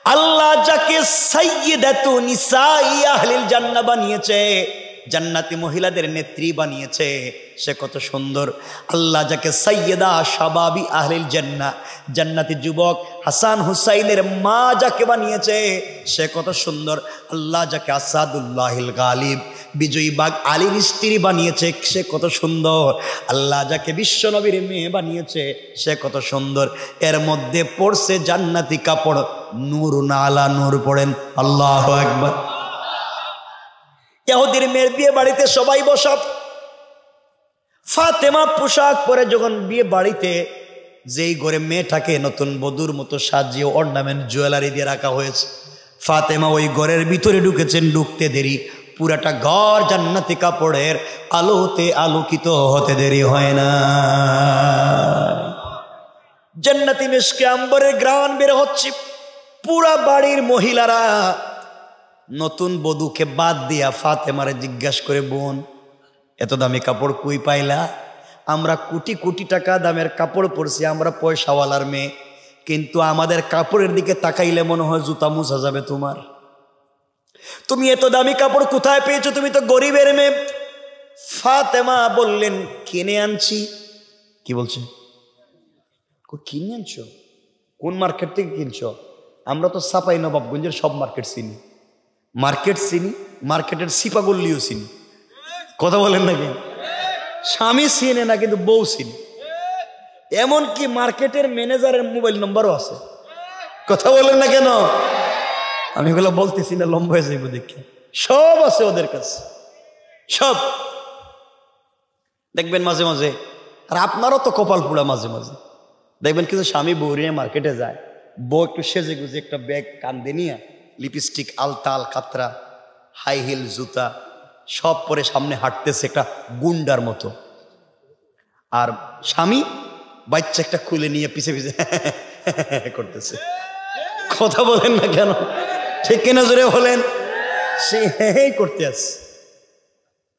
আল্লাহ যাকে সাইয়্যিদাতু নিসাই আহলিল জান্নাহ বানিয়েছে, জান্নাতি মহিলাদের নেত্রী বানিয়েছে, সে কত সুন্দর। আল্লাহ যাকে সাইয়্যিদা শাবাবি আহলিল জান্নাহ, জান্নাতি যুবক হাসান হুসাইনের মা যাকে বানিয়েছে, সে কত সুন্দর। আল্লাহ যাকে আসাদুল্লাহিল গালিব, বিজয়ী বাগ আলীর স্ত্রী বানিয়েছে, সে কত সুন্দর। আল্লাহ যাকে বিশ্ব নবীর মেয়ে বানিয়েছে, সে কত সুন্দর। এর মধ্যে পড়ছে জান্নাতি কাপড়, নূর নালা নূর। পড়েন আল্লাহু আকবার। ইহুদির মেয়ের বিয়ে বাড়িতে সবাই বসা। ফাতেমা পোশাক পরে যখন বিয়ে বাড়িতে, যেই ঘরে মেয়েটাকে নতুন বধূর মতো সাজিয়ে অর্নামেন্ট জুয়েলারি দিয়ে রাখা হয়েছে, ফাতেমা ওই ঘরের ভিতরে ঢুকেছেন। ঢুকতে দেরি, পুরাটা ঘর জান্নাতি কাপড়ের আলোতে আলোকিত হতে দেরি হয় না। জান্নাতি মিশকে আম্বরের গ্রান বের হচ্ছে। পুরা বাড়ির মহিলারা নতুন বধূকে বাদ দিয়া ফাতেমারে জিজ্ঞাসা করে, বোন এত দামি কাপড় কই পাইলা? আমরা কোটি কোটি টাকা দামের কাপড় পরছি, আমরা পয়সাওয়ালার মেয়ে, কিন্তু আমাদের কাপড়ের দিকে তাকাইলে মনে হয় জুতা মুছা যাবে তোমার। তুমি এত দামি কাপড় কোথায় পেয়েছো? তুমি তো গরিবের মেয়ে। ফাতেমা বললেন, কিনে আনছি। কি বলছে? কিনে আনছো? কোন মার্কেট থেকে কিনছো? আমরা তো চাপাই নবাবগঞ্জের সব মার্কেট চিনি, মার্কেট চিনি, মার্কেটের সিপাগল্লিও চিনি। কথা বলেন না কেন? স্বামী চিনে না কিন্তু বউ চিনি, এমনকি মার্কেটের ম্যানেজারের মোবাইল নম্বরও আছে। কথা বলেন না কেন? আমি এগুলো বলতেছি না, লম্বা হয়ে যাইব দেখে। সব আছে ওদের কাছে, সব দেখবেন মাঝে মাঝে। আর আপনারও তো কপাল পুরা মাঝে মাঝে দেখবেন কিছু স্বামী বউ নিয়ে মার্কেটে যায়, বউ একটু সেজে গুজে একটা ব্যাগ কান্দে নিয়ে, লিপস্টিক, আলতা আলকাতরা, হাই হিল জুতা সব পরে সামনে হাঁটতেছে একটা গুন্ডার মতো। আর স্বামী বাচ্চা একটা খুলে নিয়ে পিছে পিছে করতেছে। কথা বলেন না কেন? ঠিক কিনা জোরে বলেন? সে করতে আছে।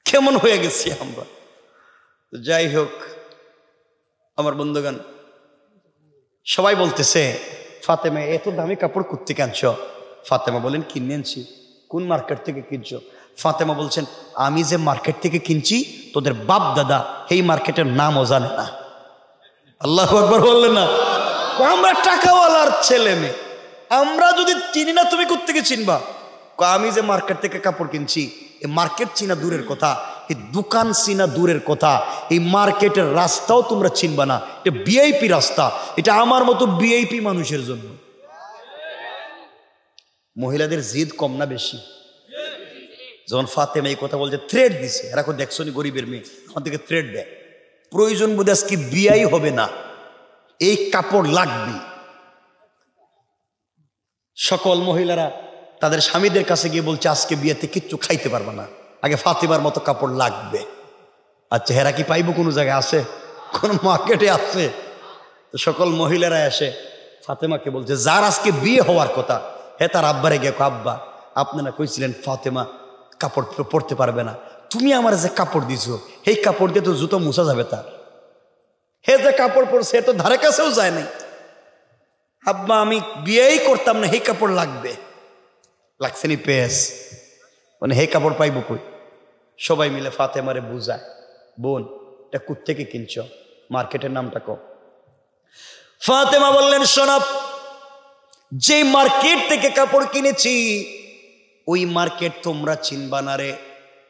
কেমন হয়ে গেছি আমরা? যাই হোক আমার বন্ধুগণ, সবাই বলতেছে ফাতেমা এত দামি কাপড় কোত্থেকে আনছো? ফাতেমা বলেন, কিনে আনছি। কোন মার্কেট থেকে কিনছো? ফাতেমা বলছেন, আমি যে মার্কেট থেকে কিনছি তোদের বাপ দাদা এই মার্কেটের নামও জানে না। আল্লাহু আকবার বললেন না? আমরা টাকাওয়ালার ছেলে মেয়ে, আমরা যদি চিনি না তুমি কোত্থেকে চিনবা? আমি যে মার্কেট থেকে কাপড় কিনছি, এই মার্কেট চিনা দূরের কথা, এই দোকান চিনা দূরের কথা, এই মার্কেটের রাস্তাও তোমরা চিনবা না। এটা ভিআইপি রাস্তা, এটা আমার মতো ভিআইপি মানুষের জন্য। মহিলাদের জিদ কম না বেশি? যখন ফাতেমা এই কথা বলছে, থ্রেড দিছে, এরা দেখছো নি গরিবের মেয়ে, আমার থেকে থ্রেড দেয়, প্রয়োজন বোধে আজকে বিয়াই হবে না, এই কাপড় লাগবে। সকল মহিলারা তাদের স্বামীদের কাছে গিয়ে বলছে, আজকে বিয়েতে কিচ্ছু খাইতে পারবে না, আগে ফাতেমার মতো কাপড় লাগবে। আচ্ছা হেরা কি পাইবো? কোনো জায়গায় আছে? কোন মার্কেটে আছে? তো সকল মহিলারা এসে ফাতেমাকে বলছে, যার আজকে বিয়ে হওয়ার কথা, হে তার আব্বারে গিয়ে, আব্বা আপনারা কইছিলেন ফাতেমা কাপড় পরতে পারবে না, তুমি আমার যে কাপড় দিছো এই কাপড় দিয়ে তো জুতো মুছা যাবে তার, হে যে কাপড় পরছে তো ধারে কাছেও যায় নাই। আব্বা আমি বিয়েই করতাম না, এই কাপড় লাগবে। লাগছে নি পেস, মানে হে কাপড় পাইব কই? সবাই মিলে ফাতেমারে বুঝায়, বোন এটা কোত্থেকে কিনছ, মার্কেটের নামটা কও। ফাতেমা বললেন, শোনো, যে মার্কেট থেকে কাপড় কিনেছি ওই মার্কেট তোমরা চিনবা না রে।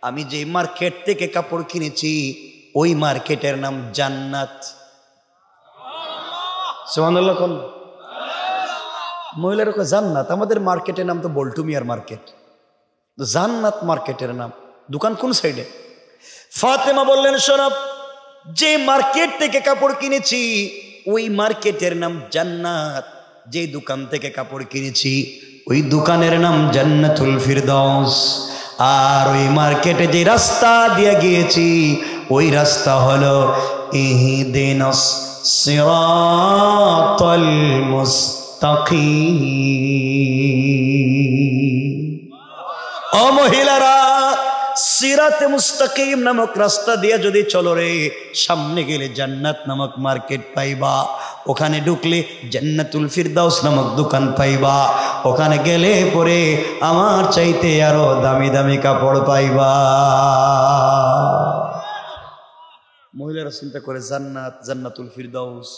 আমি যে মার্কেট থেকে কাপড় কিনেছি ওই মার্কেটের নাম জান্নাত। সুবহানাল্লাহ কোন মহিলার জান্নাত? আমাদের মার্কেটের নাম তো বল্টু মিয়ার মার্কেট, জান্নাত মার্কেটের নাম। দোকান কোন সাইডে? ফাতেমা বললেন, শোনো, যে মার্কেট থেকে কাপড় কিনেছি ওই মার্কেটের নাম জান্নাত, যে দোকান থেকে কাপড় কিনেছি ওই দোকানের নাম জান্নাতুল ফিরদাউস। আর ওই মার্কেটে যে রাস্তা দিয়ে গিয়েছি ওই রাস্তা হলো ইহদিনাস সিরাতাল মুস্তাকিম। ও মহিলারা, সিরাতে মুস্তাকিম নামক রাস্তা দিয়ে যদি চলো রে, সামনে গেলে জান্নাত নামক মার্কেট পাইবা, ওখানে ঢুকলে জান্নাতুল ফিরদাউস নামক দোকান পাইবা, ওখানে গেলে পরে আমার চাইতে আরো দামি দামি কাপড় পাইবা। মহিলারা চিন্তা করে জান্নাত, জান্নাতুল ফিরদাউস,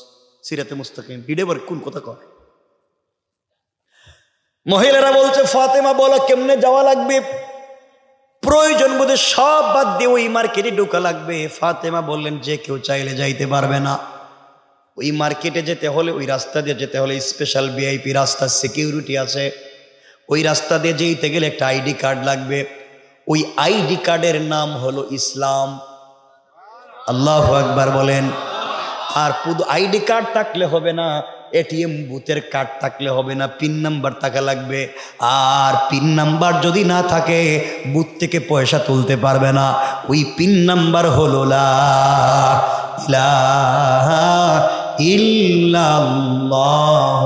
সিরাতে মুস্তাকিম, ভিডিওর কোন কথা কয়? মহিলারা বলছে ফাতেমা বলো কেমনে যাওয়া লাগবে, প্রয়োজন বোধে সব বাদ দিয়ে ওই মার্কেটে ঢোকা লাগবে। ফাতেমা বললেন যে কেউ চাইলে যাইতে পারবে না, ওই মার্কেটে যেতে হলে, ওই রাস্তা দিয়ে যেতে হলে স্পেশাল ভিআইপি রাস্তা, সিকিউরিটি আছে, ওই রাস্তা দিয়ে যেতে গেলে একটা আইডি কার্ড লাগবে। ওই আইডি কার্ডের নাম হলো ইসলাম। আল্লাহু আকবার বলেন। আর পুরো আইডি কার্ড থাকলে হবে না, এটিএম বুথের কার্ড থাকলে হবে না, পিন নাম্বার থাকা লাগবে। আর পিন নাম্বার যদি না থাকে বুথ থেকে পয়সা তুলতে পারবে না। ওই পিন নাম্বার হলো লা ইলাহা ইল্লাল্লাহ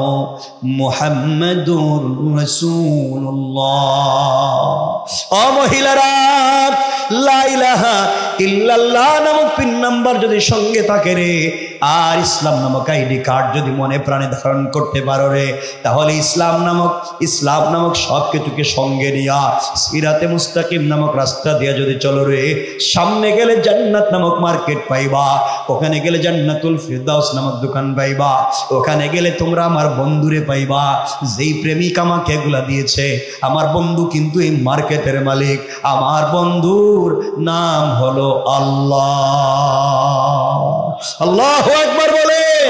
মুহাম্মাদুর রাসূলুল্লাহ। ও মহিলারা, লা ইলাহা ইল্লাল্লাহ নামক পিন নাম্বার যদি সঙ্গে থাকে রে, আর ইসলাম নামক আইডি কার্ড যদি মনে প্রাণে ধারণ করতে পারো রে, তাহলে ইসলাম নামক সব কিছুকে সঙ্গে নিয়া সিরাতে মুস্তাকিম নামক রাস্তা দিয়ে যদি চলো রে, সামনে গেলে জান্নাত নামক মার্কেট পাইবা, ওখানে গেলে জান্নাতুল ফিরদাউস নামক দোকান পাইবা, ওখানে গেলে তোমরা আমার বন্ধুরে পাইবা। যেই প্রেমিক আমাকে এগুলা দিয়েছে, আমার বন্ধু কিন্তু এই মার্কেটের মালিক। আমার বন্ধুর নাম হলো আল্লাহ। আল্লাহু আকবার বলেন।